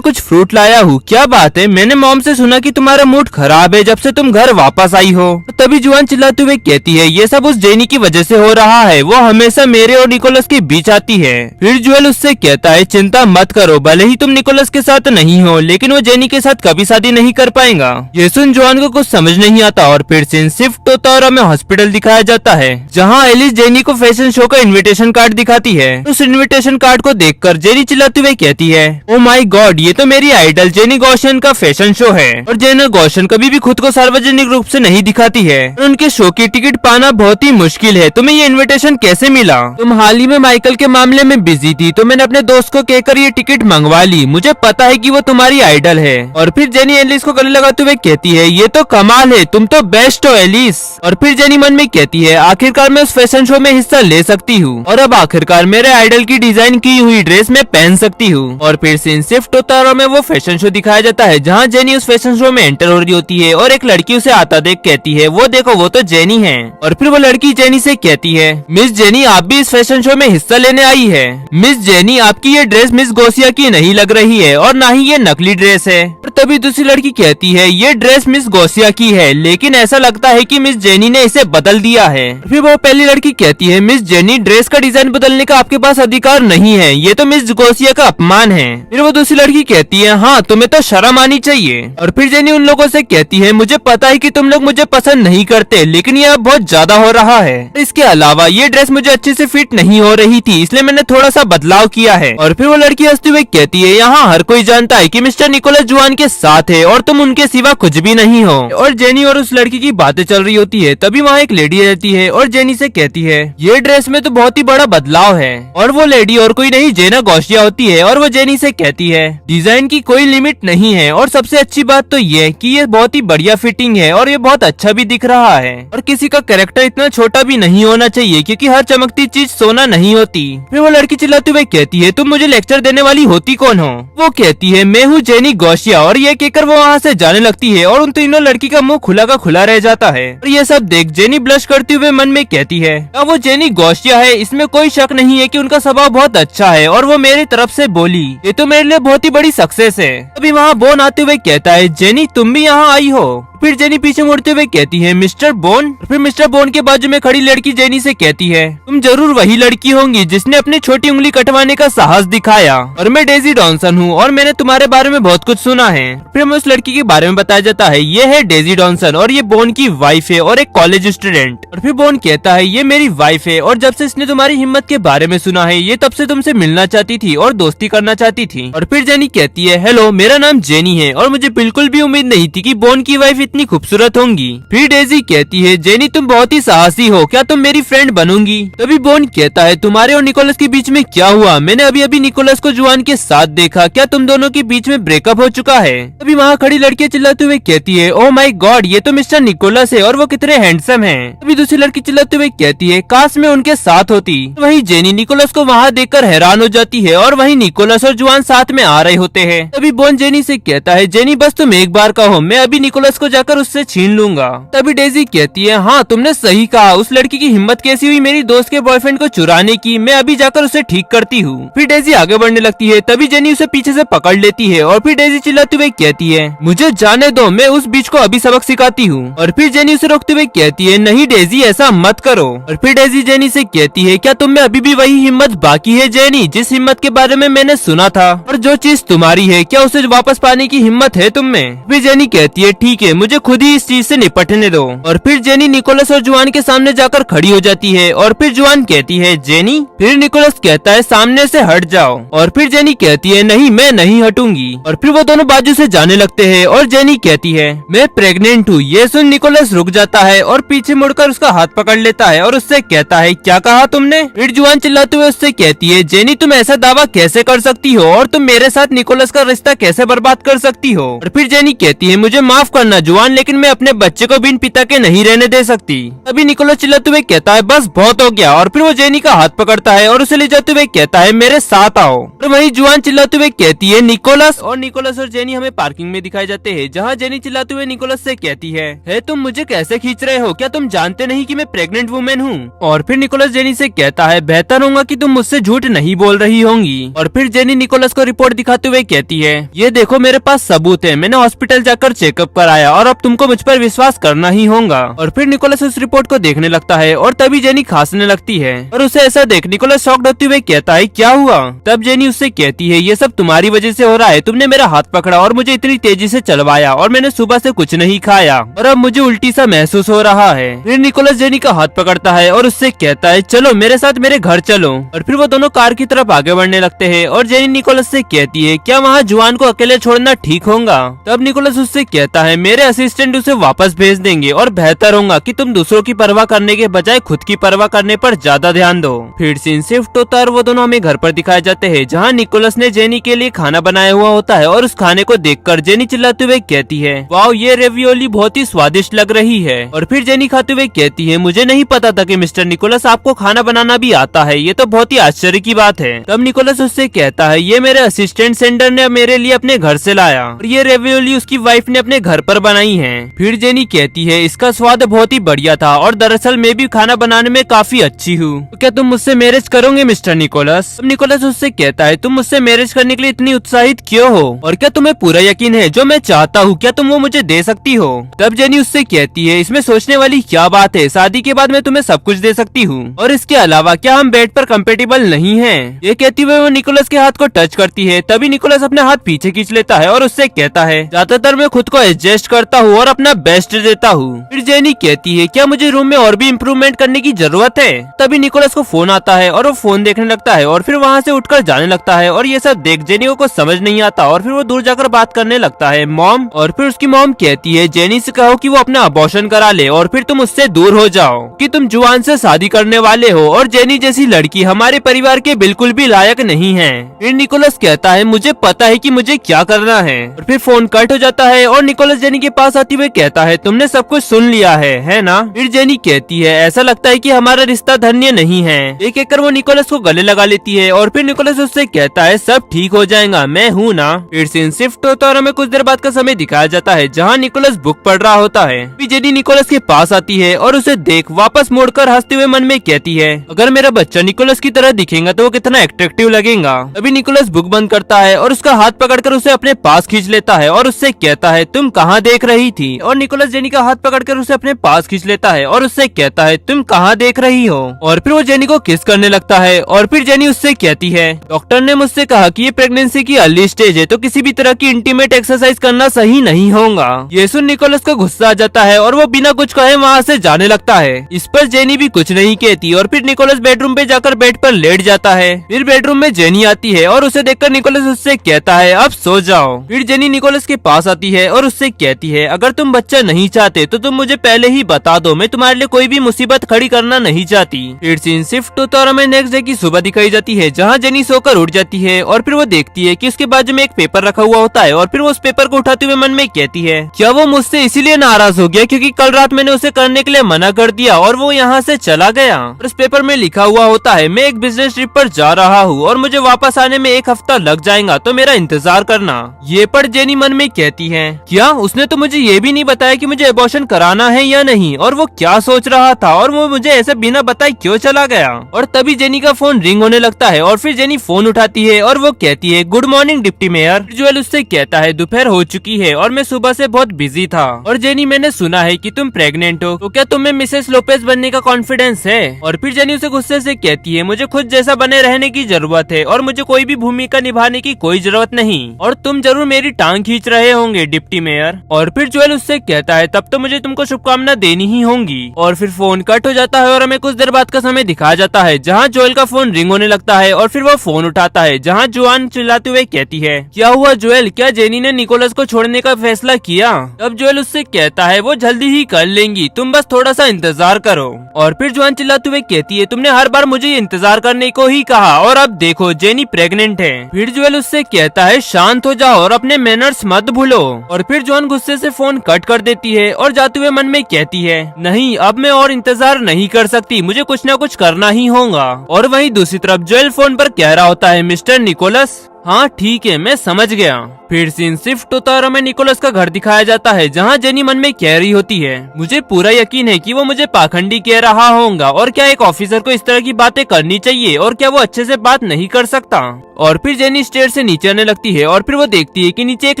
कुछ फ्रूट लाया हूँ। क्या बात है, मैंने मॉम से सुना कि तुम्हारा मूड खराब है जब से तुम घर वापस आई हो। तभी जुआन चिल्लाते हुए कहती है ये सब उस जेनी की वजह से हो रहा है, वो हमेशा मेरे और निकोलस के बीच आती है। फिर जुएल उससे कहता है चिंता मत करो, भले ही तुम निकोलस के साथ नहीं हो लेकिन वो जेनी के साथ कभी शादी नहीं कर पाएगा। ये सुन जुआन को कुछ समझ नहीं आता और फिर सीन शिफ्ट होता है और हमें हॉस्पिटल दिखाया जाता है जहाँ एलिस जेनी को फैशन शो का इनविटेशन कार्ड दिखाती है। उस इनविटेशन कार्ड को देखकर जेनी चिल्लाते हुए कहती है ओ माय गॉड, ये तो मेरी आइडल जेनी गौशन का फैशन शो है। और जेनी गौशन कभी भी खुद को सार्वजनिक रूप से नहीं दिखाती है, उनके शो की टिकट पाना बहुत ही मुश्किल है। तुम्हें ये इनविटेशन कैसे मिला? तुम हाल ही में माइकल के मामले में बिजी थी तो मैंने अपने दोस्त को कहकर ये टिकट मंगवा ली, मुझे पता है कि वो तुम्हारी आइडल है। और फिर जेनी एलिस को गले लगाते हुए कहती है ये तो कमाल है, तुम तो बेस्ट हो एलिस। और फिर जेनी मन में कहती है आखिरकार मैं उस फैशन शो में हिस्सा ले सकती हूँ और अब आखिरकार मेरे आइडल की डिजाइन की हुई ड्रेस में पहन सकती हूँ। और फिर सीन शिफ्ट होता है और हमें वो फैशन शो दिखाया जाता है जहाँ जेनी उस फैशन शो में एंटर हो रही होती है और एक लड़की उसे आता देख कहती है वो देखो वो तो जेनी है। और फिर वो लड़की जेनी से कहती है मिस जेनी आप भी इस फैशन शो में हिस्सा लेने आई है। मिस जेनी आपकी ये ड्रेस मिस गोसिया की नहीं लग रही है और ना ही ये नकली ड्रेस है। और तभी दूसरी लड़की कहती है ये ड्रेस मिस गोसिया की है लेकिन ऐसा लगता है कि मिस जेनी ने इसे बदल दिया है। फिर वो पहली लड़की कहती है मिस जेनी ड्रेस का डिजाइन बदलने का आपके पास अधिकार नहीं है, ये तो मिस गोसिया का अपमान है। फिर वो दूसरी लड़की कहती है हाँ तुम्हें तो शर्म आनी चाहिए। और फिर जेनी उन लोगों से कहती है मुझे पता है कि तुम लोग मुझे पसंद नहीं करते लेकिन ये अब बहुत ज्यादा हो रहा है, इसके अलावा ये ड्रेस मुझे अच्छे से फिट नहीं हो रही थी इसलिए मैंने थोड़ा सा बदलाव किया है। और फिर वो लड़की हंसते हुए कहती है यहाँ हर कोई जानता है कि मिस्टर निकोलस जुआन के साथ है और तुम उनके सिवा कुछ भी नहीं हो। और जेनी और उस लड़की की बातें चल रही होती है तभी वहाँ एक लेडी रहती है और जेनी से कहती है ये ड्रेस में तो बहुत ही बड़ा बदलाव है। और वो लेडी और कोई नहीं जेना गौशिया होती है और वो जेनी से कहती है डिजाइन की कोई लिमिट नहीं है और सबसे अच्छी बात तो ये कि ये बहुत ही बढ़िया फिटिंग है और ये बहुत अच्छा भी दिख रहा है। और किसी का कैरेक्टर इतना छोटा भी नहीं होना चाहिए, क्योंकि हर चमकती चीज सोना नहीं होती। फिर वो लड़की चिल्लाते हुए कहती है, तुम मुझे लेक्चर देने वाली होती कौन हो? वो कहती है, मैं हूँ जेनी गौशिया। और ये कहकर वो वहाँ से जाने लगती है और उन तीनों लड़की का मुंह खुला का खुला रह जाता है। और ये सब देख जेनी ब्लश करते हुए मन में कहती है, क्या वो जेनी गौशिया है? इसमें कोई शक नहीं है कि उनका स्वभाव बहुत अच्छा है और वो मेरी तरफ से बोली, ये तो मेरे लिए बहुत ही बड़ी सक्सेस है। अभी वहाँ बोन आते हुए कहता है, जेनी तुम भी यहाँ आई हो? फिर जेनी पीछे मुड़ते हुए कहती है, मिस्टर बोन। फिर मिस्टर बोन के बाजू में खड़ी लड़की जेनी से कहती है, तुम जरूर वही लड़की होंगी जिसने अपनी छोटी उंगली कटवाने का साहस दिखाया। और मैं डेजी डॉनसन हूँ और मैंने तुम्हारे बारे में बहुत कुछ सुना है। फिर हमें उस लड़की के बारे में बताया जाता है, ये है डेजी डॉनसन और ये बोन की वाइफ है और एक कॉलेज स्टूडेंट। और फिर बोन कहता है, ये मेरी वाइफ है और जब से इसने तुम्हारी हिम्मत के बारे में सुना है, ये तब से तुमसे मिलना चाहती थी और दोस्ती करना चाहती थी। और फिर जेनी कहती है, हेलो मेरा नाम जेनी है और मुझे बिल्कुल भी उम्मीद नहीं थी कि बोन की वाइफ इतनी खूबसूरत होंगी। फिर डेजी कहती है, जेनी तुम बहुत ही साहसी हो, क्या तुम मेरी फ्रेंड बनोगी? तभी बोन कहता है, तुम्हारे और निकोलस के बीच में क्या हुआ? मैंने अभी अभी निकोलस को जुआन के साथ देखा, क्या तुम दोनों के बीच में ब्रेकअप हो चुका है? तभी वहाँ खड़ी लड़की चिल्लाते हुए कहती है, ओह माय गॉड, ये तो मिस्टर निकोलस है और वो कितने हैंडसम हैं। तभी दूसरी लड़की चिल्लाते हुए कहती है, काश मैं उनके साथ होती। वहीं जेनी निकोलस को वहाँ देखकर हैरान हो जाती है और वहीं निकोलस और जुआन साथ में आ रहे होते हैं। तभी बोन जेनी से कहता है, जेनी बस तुम एक बार कहो, मैं अभी निकोलस को जाकर उससे छीन लूंगा। तभी डेजी कहती है, हाँ तुमने सही कहा, उस लड़की की हिम्मत कैसी हुई मेरी दोस्त के बॉयफ्रेंड को चुराने की, मैं अभी जाकर उसे ठीक करती हूँ। फिर डेजी आगे बढ़ने लगती है, तभी जेनी उसे पीछे से पकड़ लेती है और फिर डेजी चिल्लाते हुए कहती है, मुझे जाने दो, मैं उस बीच को अभी सबक सिखाती हूँ। और फिर जेनी उसे रोकते हुए कहती है, नहीं डेजी ऐसा मत करो। और फिर डेजी जेनी से कहती है, क्या तुम में अभी भी वही हिम्मत बाकी है जेनी, जिस हिम्मत के बारे में मैंने सुना था? और जो चीज तुम्हारी है, क्या उसे वापस पाने की हिम्मत है तुम में? फिर जेनी कहती है, ठीक है, मुझे खुद ही इस चीज से निपटने दो। और फिर जेनी निकोलस और जुआन के सामने जाकर खड़ी हो जाती है और फिर जुआन कहती है, जेनी। फिर निकोलस कहता है, सामने से हट जाओ। और फिर जेनी कहती है, नहीं मैं नहीं हटूंगी। और फिर वो दोनों बाजू से जाने लगते हैं और जेनी कहती है, मैं प्रेग्नेंट हूँ। ये सुन निकोलस रुक जाता है और पीछे मुड़कर उसका हाथ पकड़ लेता है और उससे कहता है, क्या कहा तुमने? फिर जुआन चिल्लाते हुए उससे कहती है, जेनी तुम ऐसा दावा कैसे कर सकती हो और तुम मेरे साथ निकोलस का रिश्ता कैसे बर्बाद कर सकती हो? और फिर जेनी कहती है, मुझे माफ करना जुआन, लेकिन मैं अपने बच्चे को बिन पिता के नहीं रहने दे सकती। अभी निकोलस चिल्लाते हुए कहता है, बस बहुत हो गया। और फिर वो जेनी का हाथ पकड़ता है और उसे ले जाते हुए कहता है, मेरे साथ आओ। और वहीं जुआन चिल्लाते हुए कहती है, निकोलस। और निकोलस और जेनी हमें पार्किंग में दिखाए जाते हैं, जहाँ जेनी चिल्लाते हुए निकोलस से कहती है तुम मुझे कैसे खींच रहे हो? क्या तुम जानते नहीं कि मैं प्रेग्नेंट वुमेन हूँ? और फिर निकोलस जेनी से कहता है, बेहतर होगा कि तुम मुझसे झूठ नहीं बोल रही होंगी। और फिर जेनी निकोलस को रिपोर्ट दिखाते हुए कहती है, ये देखो मेरे पास सबूत है, मैंने हॉस्पिटल जाकर चेकअप कराया और अब तुमको मुझ पर विश्वास करना ही होगा। और फिर निकोलस उस रिपोर्ट को देखने लगता है और तभी जेनी खांसने लगती है और उसे ऐसा देख निकोलस शॉक्ड होते हुए कहता है, क्या हुआ? तब जेनी उससे कहती है, ये सब तुम्हारी वजह से हो रहा है, तुमने मेरा हाथ पकड़ा और मुझे इतनी तेजी से चलवाया और मैंने सुबह से कुछ नहीं खाया और अब मुझे उल्टी सा महसूस हो रहा है। फिर निकोलस जेनी का हाथ पकड़ता है और उससे कहता है, चलो मेरे साथ मेरे घर चलो। और फिर वो दोनों कार की तरफ आगे बढ़ने लगते हैं और जेनी निकोलस से कहती है, क्या वहाँ जुआन को अकेले छोड़ना ठीक होगा? तब निकोलस उससे कहता है, मेरे असिस्टेंट उसे वापस भेज देंगे और बेहतर होगा कि तुम दूसरों की परवाह करने के बजाय खुद की परवाह करने पर ज्यादा ध्यान दो। फिर सीन शिफ्ट होता है और वो दोनों हमें घर पर दिखाए जाते हैं, जहाँ निकोलस ने जेनी के लिए खाना बनाया हुआ होता है और उस खाने को देखकर जेनी चिल्लाते हुए कहती है, वाओ ये रेवियोली बहुत ही स्वादिष्ट लग रही है। और फिर जेनी खाते हुए कहती है, मुझे नहीं पता था कि मिस्टर निकोलस आपको खाना बनाना भी आता है, ये तो बहुत ही आश्चर्य की बात है। तब निकोलस उससे कहता है, ये मेरे असिस्टेंट सेंडर ने मेरे लिए अपने घर से लाया और ये रेवियोली उसकी वाइफ ने अपने घर पर बनाई है। फिर जेनी कहती है, इसका स्वाद बहुत ही बढ़िया था और दरअसल मैं भी खाना बनाने में काफी अच्छी हूँ, तो क्या तुम मुझसे मैरिज करोगे मिस्टर निकोलस? निकोलस उससे कहता है, तुम मुझसे मैरिज करने के लिए इतनी उत्साहित क्यों हो और क्या तुम्हें पूरा यकीन है जो मैं चाहता हूँ, क्या तुम वो मुझे दे सकती हो? तब जेनी उससे कहती है, इसमें सोचने वाली क्या बात है, शादी के बाद मैं तुम्हें सब कुछ दे सकती हूँ और इसके अलावा क्या हम बेड पर कंपेटेबल नहीं है? ये कहती हुए वो निकोलस के हाथ को टच करती है। तभी निकोलस अपने हाथ पीछे खींच लेता है और उससे कहता है, ज्यादातर मैं खुद को एडजस्ट करता हूँ और अपना बेस्ट देता हूँ। फिर जेनी कहती है, क्या मुझे रूम में और भी इम्प्रूवमेंट करने की जरूरत है? तभी निकोलस को फोन आता है और वो फोन देखने लगता है और फिर वहाँ से उठकर जाने लगता है और ये सब देख जेनी को समझ नहीं आता और फिर वो दूर जाकर बात करने लगता है, मॉम। और फिर उसकी मॉम कहती है, जेनी से कहो कि वो अपना अबॉर्शन करा ले और फिर तुम उससे दूर हो जाओ कि तुम जुआन से शादी करने वाले हो और जेनी जैसी लड़की हमारे परिवार के बिल्कुल भी लायक नहीं है। फिर निकोलस कहता है, मुझे पता है कि मुझे क्या करना है। और फिर फोन कट हो जाता है और निकोलस जेनी के पास आते हुए कहता है, तुमने सब कुछ सुन लिया है ना? फिर जेनी कहती है ऐसा लगता है कि हमारा रिश्ता धन्य नहीं है। एक कहकर वो निकोलस को गले लगा लेती है और फिर निकोलस उससे कहता है सब ठीक हो जाएगा, मैं हूँ ना। फिर सीन शिफ्ट होता है और हमें कुछ देर बाद का समय दिखाया जाता है जहाँ निकोलस बुक पढ़ रहा होता है। फिर जेनी निकोलस के पास आती है और उसे देख वापस मुड़कर हंसते हुए मन में कहती है अगर मेरा बच्चा निकोलस की तरह दिखेगा तो वो कितना अट्रैक्टिव लगेगा। अभी निकोलस बुक बंद करता है और उसका हाथ पकड़कर उसे अपने पास खींच लेता है और उससे कहता है तुम कहाँ देख रही थी। और निकोलस जेनी का हाथ पकड़कर उसे अपने पास खींच लेता है और उससे कहता है तुम कहाँ देख रही हो। और फिर वो जेनी को किस करने लगता है और फिर जेनी उससे कहती है डॉक्टर ने मुझसे कहा कि ये प्रेगनेंसी की अर्ली स्टेज है तो किसी भी तरह की इंटीमेट एक्सरसाइज करना सही नहीं होगा। ये सुन निकोलस को गुस्सा आ जाता है और वो बिना कुछ कहे वहाँ से जाने लगता है। इस पर जेनी भी कुछ नहीं कहती और फिर निकोलस बेडरूम पे जाकर बेड पर लेट जाता है। फिर बेडरूम में जेनी आती है और उसे देखकर निकोलस उससे कहता है अब सो जाओ। फिर जेनी निकोलस के पास आती है और उससे कहती है अगर तुम बच्चा नहीं चाहते तो तुम मुझे पहले ही बता दो, मैं तुम्हारे लिए कोई भी मुसीबत खड़ी करना नहीं चाहती। फिर सीन शिफ्ट होता और हमें नेक्स्ट डे की सुबह दिखाई जाती है जहाँ जेनी सोकर उठ जाती है और फिर वो देखती है कि उसके बाजू में एक पेपर रखा हुआ होता है और फिर वो उस पेपर को उठाते हुए मन में कहती है क्या वो मुझसे इसीलिए नाराज हो गया क्योंकि कल रात मैंने उसे करने के लिए मना कर दिया और वो यहाँ से चला गया। और उस पेपर में लिखा हुआ होता है मैं एक बिजनेस ट्रिप पर जा रहा हूँ और मुझे वापस आने में 1 हफ्ता लग जाएगा तो मेरा इंतजार करना। ये पढ़ जेनी मन में कहती है क्या उसने तो मुझे ये भी नहीं बताया कि मुझे एबॉर्शन कराना है या नहीं, और वो क्या सोच रहा था और वो मुझे ऐसे बिना बताए क्यों चला गया। और तभी जेनी का फोन रिंग होने लगता है और फिर जेनी फोन उठाती है और वो कहती है good morning deputy mayor. Joel उससे कहता है दोपहर हो चुकी है और मैं सुबह से बहुत बिजी था। और जेनी मैंने सुना है कि तुम प्रेग्नेंट हो तो क्या तुम्हें मिसेस लोपेज बनने का कॉन्फिडेंस है। और फिर जेनी उसे गुस्से से कहती है मुझे खुद जैसा बने रहने की जरूरत है और मुझे कोई भी भूमिका निभाने की कोई जरूरत नहीं और तुम जरूर मेरी टांग खींच रहे होंगे डिप्टी मेयर। और फिर जोएल उससे कहता है तब तो मुझे तुमको शुभकामना देनी ही होंगी। और फिर फोन कट हो जाता है और हमें कुछ देर बाद का समय दिखाया जाता है जहाँ जोएल का फोन रिंग होने लगता है और फिर वो फोन उठाता है जहाँ जोआन चिल्लाते हुए कहती है क्या हुआ जोएल, क्या जेनी ने निकोलस को छोड़ने का फैसला किया। तब जोएल उससे कहता है वो जल्दी ही कर लेंगी, तुम बस थोड़ा सा इंतजार करो। और फिर जोआन चिल्लाते हुए कहती है तुमने हर बार मुझे इंतजार करने को ही कहा और अब देखो जेनी प्रेग्नेंट है। फिर जोएल उससे कहता है शांत हो जाओ और अपने मैनर्स मत भूलो। और फिर जोआन गुस्से से फोन कट कर देती है और जाते हुए मन में कहती है नहीं अब मैं और इंतजार नहीं कर सकती, मुझे कुछ न कुछ करना ही होगा। और वहीं दूसरी तरफ जोएल फोन पर कह रहा होता है मिस्टर निकोलस, हाँ ठीक है मैं समझ गया। फिर सीन शिफ्ट होता और हमें निकोलस का घर दिखाया जाता है जहाँ जेनी मन में कह रही होती है मुझे पूरा यकीन है कि वो मुझे पाखंडी कह रहा होगा और क्या एक ऑफिसर को इस तरह की बातें करनी चाहिए और क्या वो अच्छे से बात नहीं कर सकता। और फिर जेनी स्टेयर से नीचे आने लगती है और फिर वो देखती है कि नीचे एक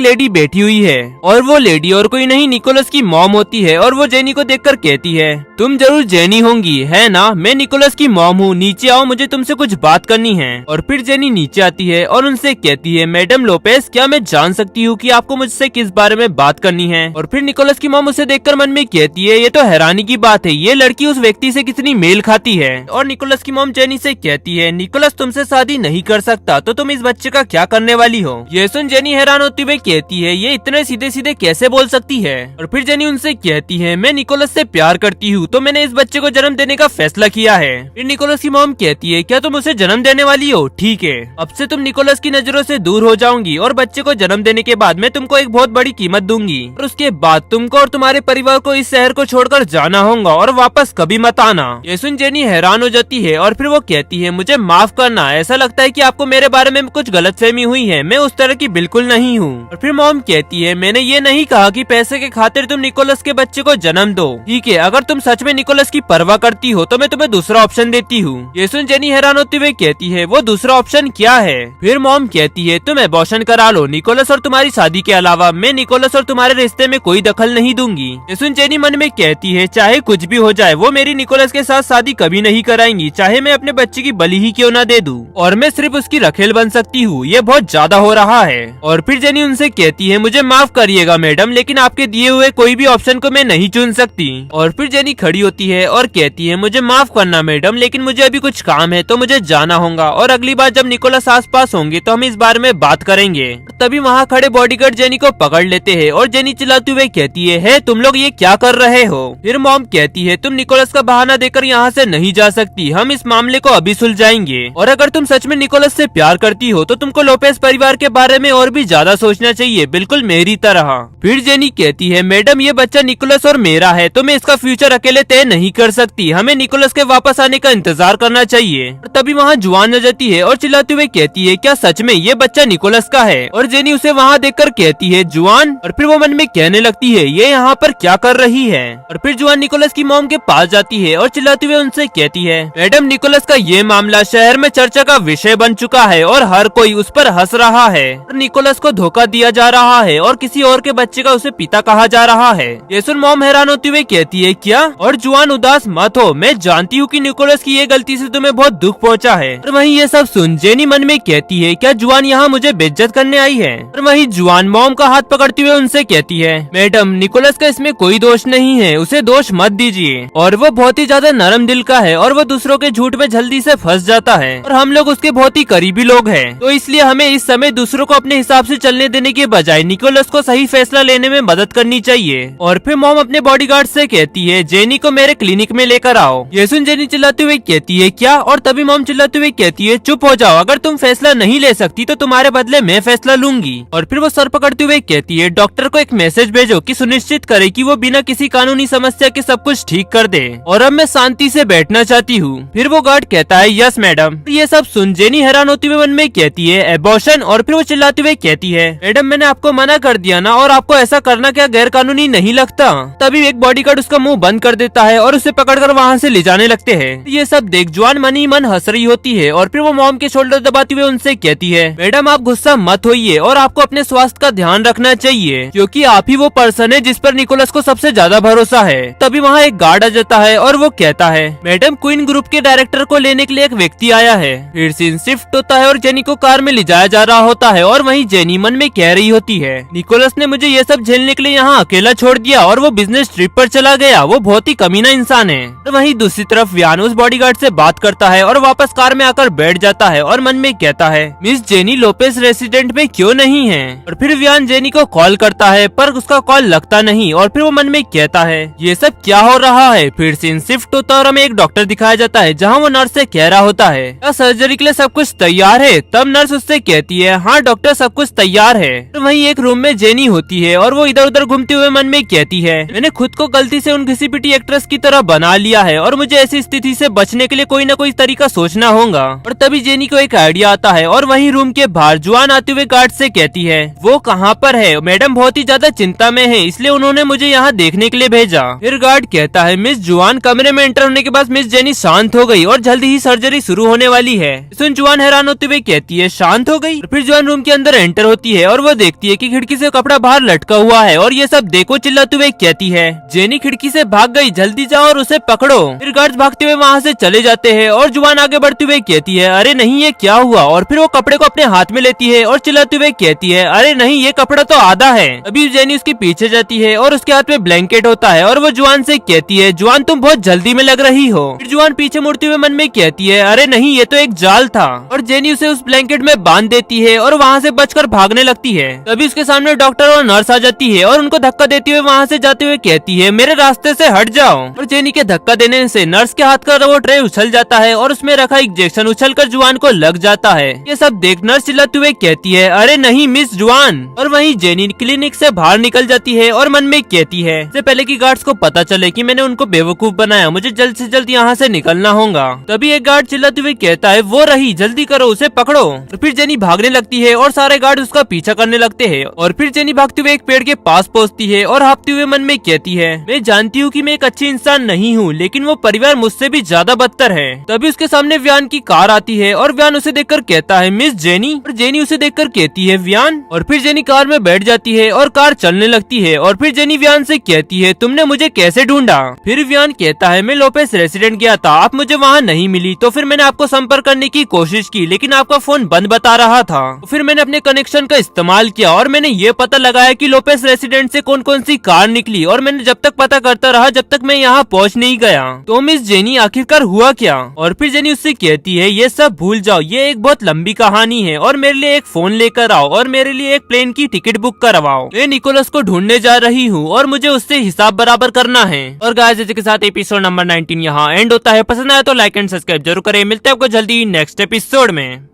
लेडी बैठी हुई है और वो लेडी और कोई नहीं निकोलस की मॉम होती है। और वो जेनी को देखकर कहती है तुम जरूर जेनी होंगी है ना, मैं निकोलस की मॉम हूँ, नीचे आओ मुझे तुमसे कुछ बात करनी है। और फिर जेनी नीचे आती है और उनसे कहती है मैडम लोपेज क्या मैं जान सकती हूँ कि आपको मुझसे किस बारे में बात करनी है। और फिर निकोलस की मॉम उसे देखकर मन में कहती है ये तो हैरानी की बात है, ये लड़की उस व्यक्ति से कितनी मेल खाती है। और निकोलस की मॉम जेनी से कहती है निकोलस तुमसे शादी नहीं कर सकता तो तुम इस बच्चे का क्या करने वाली हो। ये सुन जेनी हैरान होती हुई कहती है ये इतने सीधे सीधे कैसे बोल सकती है। और फिर जेनी उनसे कहती है मैं निकोलस से प्यार करती हूँ तो मैंने इस बच्चे को जन्म देने का फैसला किया है। फिर निकोलस की मॉम कहती है क्या तुम उसे जन्म देने वाली हो, ठीक है अब से तुम निकोलस की नजरों से दूर हो जाओगी और बच्चे को जन्म देने के बाद मैं तुमको एक बहुत बड़ी कीमत दूंगी और उसके बाद तुमको और तुम्हारे परिवार को इस शहर को छोड़कर जाना होगा और वापस कभी मत आना। ये सुन जेनी हैरान हो जाती है और फिर वो कहती है मुझे माफ करना, ऐसा लगता है कि आपको मेरे बारे में कुछ गलतफहमी हुई है, मैं उस तरह की बिल्कुल नहीं हूँ। और फिर मॉम कहती है मैंने ये नहीं कहा कि पैसे के खातिर तुम निकोलस के बच्चे को जन्म दो, ठीक है अगर तुम सच में निकोलस की परवाह करती हो तो मैं तुम्हें दूसरा ऑप्शन देती हूँ। ये सुन जेनी हैरान होते हुए कहती है वो दूसरा ऑप्शन क्या है। फिर मॉम कहती है तुम एबॉर्शन करा लो, निकोलस और तुम्हारी शादी के अलावा मैं निकोलस और तुम्हारे रिश्ते में कोई दखल नहीं दूंगी। ये सुन जेनी मन में कहती है चाहे कुछ भी हो जाए वो मेरी निकोलस के साथ शादी कभी नहीं कराएंगी, चाहे मैं अपने बच्चे की बलि ही क्यों न दे दूं और मैं सिर्फ उसकी रखेल बन सकती हूँ, ये बहुत ज्यादा हो रहा है। और फिर जेनी उनसे कहती है मुझे माफ करिएगा मैडम लेकिन आपके दिए हुए कोई भी ऑप्शन को मैं नहीं चुन सकती। और फिर जेनी खड़ी होती है और कहती है मुझे माफ करना मैडम लेकिन मुझे अभी कुछ काम है तो मुझे जाना होगा और अगली बार जब निकोलस आस पास होंगे तो हम इस बारे में बात करेंगे। तभी वहाँ खड़े बॉडीगार्ड जेनी को पकड़ लेते हैं और जेनी चिल्लाते हुए कहती है तुम लोग ये क्या कर रहे हो। फिर मॉम कहती है तुम निकोलस का बहाना देकर यहाँ से नहीं जा सकती, हम इस मामले को अभी सुलझाएंगे, और अगर तुम सच में निकोलस से प्यार करती हो तो तुमको लोपेस परिवार के बारे में और भी ज्यादा सोचना चाहिए, बिल्कुल मेरी तरह। फिर जेनी कहती है मैडम ये बच्चा निकोलस और मेरा है तो मैं इसका फ्यूचर अकेले तय नहीं कर सकती, हमें निकोलस के वापस आने का इंतजार करना चाहिए। तभी वहाँ जुआन आ जाती है और चिल्लाते हुए कहती है क्या सच में ये बच्चा निकोलस का है, और जेनी उसे वहाँ देखकर कहती है जुआन, और फिर वो मन में कहने लगती है ये यहाँ पर क्या कर रही है। और फिर जुआन निकोलस की मॉम के पास जाती है और चिल्लाते हुए उनसे कहती है मैडम निकोलस का ये मामला शहर में चर्चा का विषय बन चुका है और हर कोई उस पर हंस रहा है, निकोलस को धोखा दिया जा रहा है और किसी और के बच्चे का उसे पिता कहा जा रहा है। ये सुन मॉम हैरान होती हुई कहती है क्या, और जुआन उदास मत हो, मैं जानती हूँ कि निकोलस की ये गलती से तुम्हें बहुत दुख पहुँचा है। और वहीं ये सब सुन जेनी मन में कहती है क्या जुआन यहाँ मुझे बेइज्जत करने आई है। और वहीं जुआन मॉम का हाथ पकड़ते हुए उनसे कहती है मैडम निकोलस का इसमें कोई दोष नहीं है, उसे दोष मत दीजिए, और वो बहुत ही ज्यादा नरम दिल का है और वो दूसरों के झूठ में जल्दी से फंस जाता है, और हम लोग उसके बहुत ही करीबी लोग हैं, तो इसलिए हमें इस समय दूसरों को अपने हिसाब से चलने देने के बजाय निकोलस को सही फैसला लेने में मदद करनी चाहिए। और फिर मॉम अपने बॉडीगार्ड से कहती है जेनी को मेरे क्लिनिक में लेकर आओ। ये सुन जेनी चिल्लाते हुए कहती है क्या, और तभी मॉम चिल्लाते हुए कहती है चुप हो जाओ, अगर तुम फैसला नहीं ले सकती तो तुम्हारे बदले मैं फैसला लूंगी। और फिर वो सर पकड़ते हुए कहती है डॉक्टर को एक मैसेज भेजो कि सुनिश्चित करे कि वो बिना किसी कानूनी समस्या के सब कुछ ठीक कर दे, और अब मैं शांति से बैठना चाहती हूँ। फिर वो गार्ड कहता है यस मैडम। ये सब सुन जेनी हैरान होती हुए मन में कहती है एबॉर्शन, और फिर वो चिल्लाते हुए कहती है मैडम मैंने आपको मना कर दिया ना, और आपको ऐसा करना क्या गैर कानूनी नहीं लगता। तभी एक बॉडीगार्ड उसका मुंह बंद कर देता है और उसे पकड़कर वहाँ से ले जाने लगते हैं। ये सब देख जुआन मन ही मन हंस रही होती है, और फिर वो मॉम के शोल्डर दबाते हुए उनसे कहती है मैडम आप गुस्सा मत होइए और आपको अपने स्वास्थ्य का ध्यान रखना चाहिए, क्योंकि आप ही वो पर्सन है जिस पर निकोलस को सबसे ज्यादा भरोसा है। तभी वहाँ एक गार्ड आ जाता है और वो कहता है मैडम क्वीन ग्रुप के डायरेक्टर को लेने के लिए एक व्यक्ति आया है। फिर सीन शिफ्ट होता है और जेनी को कार में ले जाया जा रहा होता है, और वहीं जेनी मन में कह रही होती है निकोलस ने मुझे ये सब झेलने के लिए यहाँ अकेला छोड़ दिया और वो बिजनेस ट्रिप पर चला गया, वो बहुत ही कमीना इंसान है। तो वहीं दूसरी तरफ व्यान उस बॉडीगार्ड से बात करता है और वापस कार में आकर बैठ जाता है और मन में कहता है मिस जेनी लोपेस रेसिडेंट में क्यों नहीं है। और फिर व्यान जेनी को कॉल करता है पर उसका कॉल लगता नहीं, और फिर वो मन में कहता है ये सब क्या हो रहा है। फिर सीन शिफ्ट होता है और हमें एक डॉक्टर दिखाया जाता है जहाँ वो नर्स से कह रहा होता है क्या सर्जरी के लिए सब कुछ तैयार है। तब नर्स उससे कहती है हाँ डॉक्टर सब कुछ तैयार है। तो वहीं एक रूम में जेनी होती है और वो इधर उधर घूमते हुए मन में कहती है मैंने खुद को गलती से उन घिसी पिटी एक्ट्रेस की तरह बना लिया है और मुझे ऐसी स्थिति से बचने के लिए कोई न कोई तरीका सोचना होगा। और तभी जेनी को एक आइडिया आता है और वहीं रूम के बाहर जुआन आते हुए गार्ड से कहती है वो कहाँ पर है, मैडम बहुत ही ज्यादा चिंता में है इसलिए उन्होंने मुझे यहाँ देखने के लिए भेजा। फिर गार्ड कहता है मिस जुआन। कमरे में एंटर होने के बाद मिस जेनी शांत हो गई और जल्दी ही सर्जरी शुरू होने वाली है। सुन जुआन हैरान होते हुए कहती है शांत हो गई। फिर जुआन रूम के अंदर एंटर होती है और वो देखती है कि खिड़की से कपड़ा बाहर लटका हुआ है और ये सब देखो चिल्लाते हुए कहती है जेनी खिड़की से भाग गई, जल्दी जाओ और उसे पकड़ो। फिर गार्ड्स भागते हुए वहाँ से चले जाते हैं और जुआन आगे बढ़ते हुए कहती है अरे नहीं ये क्या हुआ। और फिर वो कपड़े को अपने हाथ में लेती है और चिल्लाते हुए कहती है अरे नहीं ये कपड़ा तो आधा है। अभी जेनी उसके पीछे जाती है और उसके हाथ में ब्लैंकेट होता है और वो जुआन से कहती है जुआन तुम बहुत जल्दी में लग रही हो। फिर जुआन पीछे मुड़ते हुए मन में कहती है अरे नहीं ये तो एक जाल था, और जेनी उसे उस ब्लैंकेट में बांध देती है और वहाँ से बचकर भागने लगती है। तभी उसके सामने डॉक्टर और नर्स आ जाती है और उनको धक्का देते हुए वहाँ से जाते हुए कहती है मेरे रास्ते से हट जाओ। और जेनी के धक्का देने से नर्स के हाथ का वो ट्रे उछल जाता है और उसमें रखा इंजेक्शन उछलकर जुआन को लग जाता है। ये सब देख नर्स चिल्लाते हुए कहती है अरे नहीं मिस जुआन। और वहीं जेनी क्लिनिक से बाहर निकल जाती है और मन में कहती है इससे पहले कि गार्ड्स को पता चले कि मैंने उनको बेवकूफ बनाया, मुझे जल्द से जल्द यहाँ से निकलना होगा। तभी एक गार्ड चिल्लाते हुए कहता है वो रही, जल्दी करो उसे पकड़ो। और फिर जेनी भागने लगती है और सारे गार्ड उसका पीछा करने लगते हैं। और फिर जेनी भागते हुए एक पेड़ के पास पहुँचती है और हाँफते हुए मन में कहती है मैं जानती हूँ कि मैं एक अच्छी इंसान नहीं हूँ, लेकिन वो परिवार मुझसे भी ज्यादा बदतर है। तभी उसके सामने व्यान की कार आती है और व्यान उसे देखकर कहता है मिस जेनी। और जेनी उसे देखकर कहती है व्यान। और फिर जेनी कार में बैठ जाती है और कार चलने लगती है। और फिर जेनी व्यान से कहती है तुमने मुझे कैसे ढूंढा। फिर व्यान कहता है मैं लोपेस रेसिडेंट गया था, आप मुझे वहाँ नहीं मिली, तो फिर मैंने आपको संपर्क करने की कोशिश की लेकिन आपका फोन बंद बता रहा था। फिर मैंने अपने कनेक्शन का इस्तेमाल किया और मैंने ये पता लगाया कि लोपेस रेसिडेंट से कौन कौन सी कार निकली, और मैंने जब तक पता करता रहा जब तक मैं यहाँ पहुँच नहीं गया। तो मिस जेनी आखिरकार हुआ क्या। और फिर जेनी उससे कहती है ये सब भूल जाओ, ये एक बहुत लंबी कहानी आनी है और मेरे लिए एक फोन लेकर आओ और मेरे लिए एक प्लेन की टिकट बुक करवाओ। मैं निकोलस को ढूंढने जा रही हूँ और मुझे उससे हिसाब बराबर करना है। और गाइस इसी के साथ एपिसोड नंबर 19 यहाँ एंड होता है। पसंद आया तो लाइक एंड सब्सक्राइब जरूर करें। मिलते हैं आपको जल्दी नेक्स्ट एपिसोड में।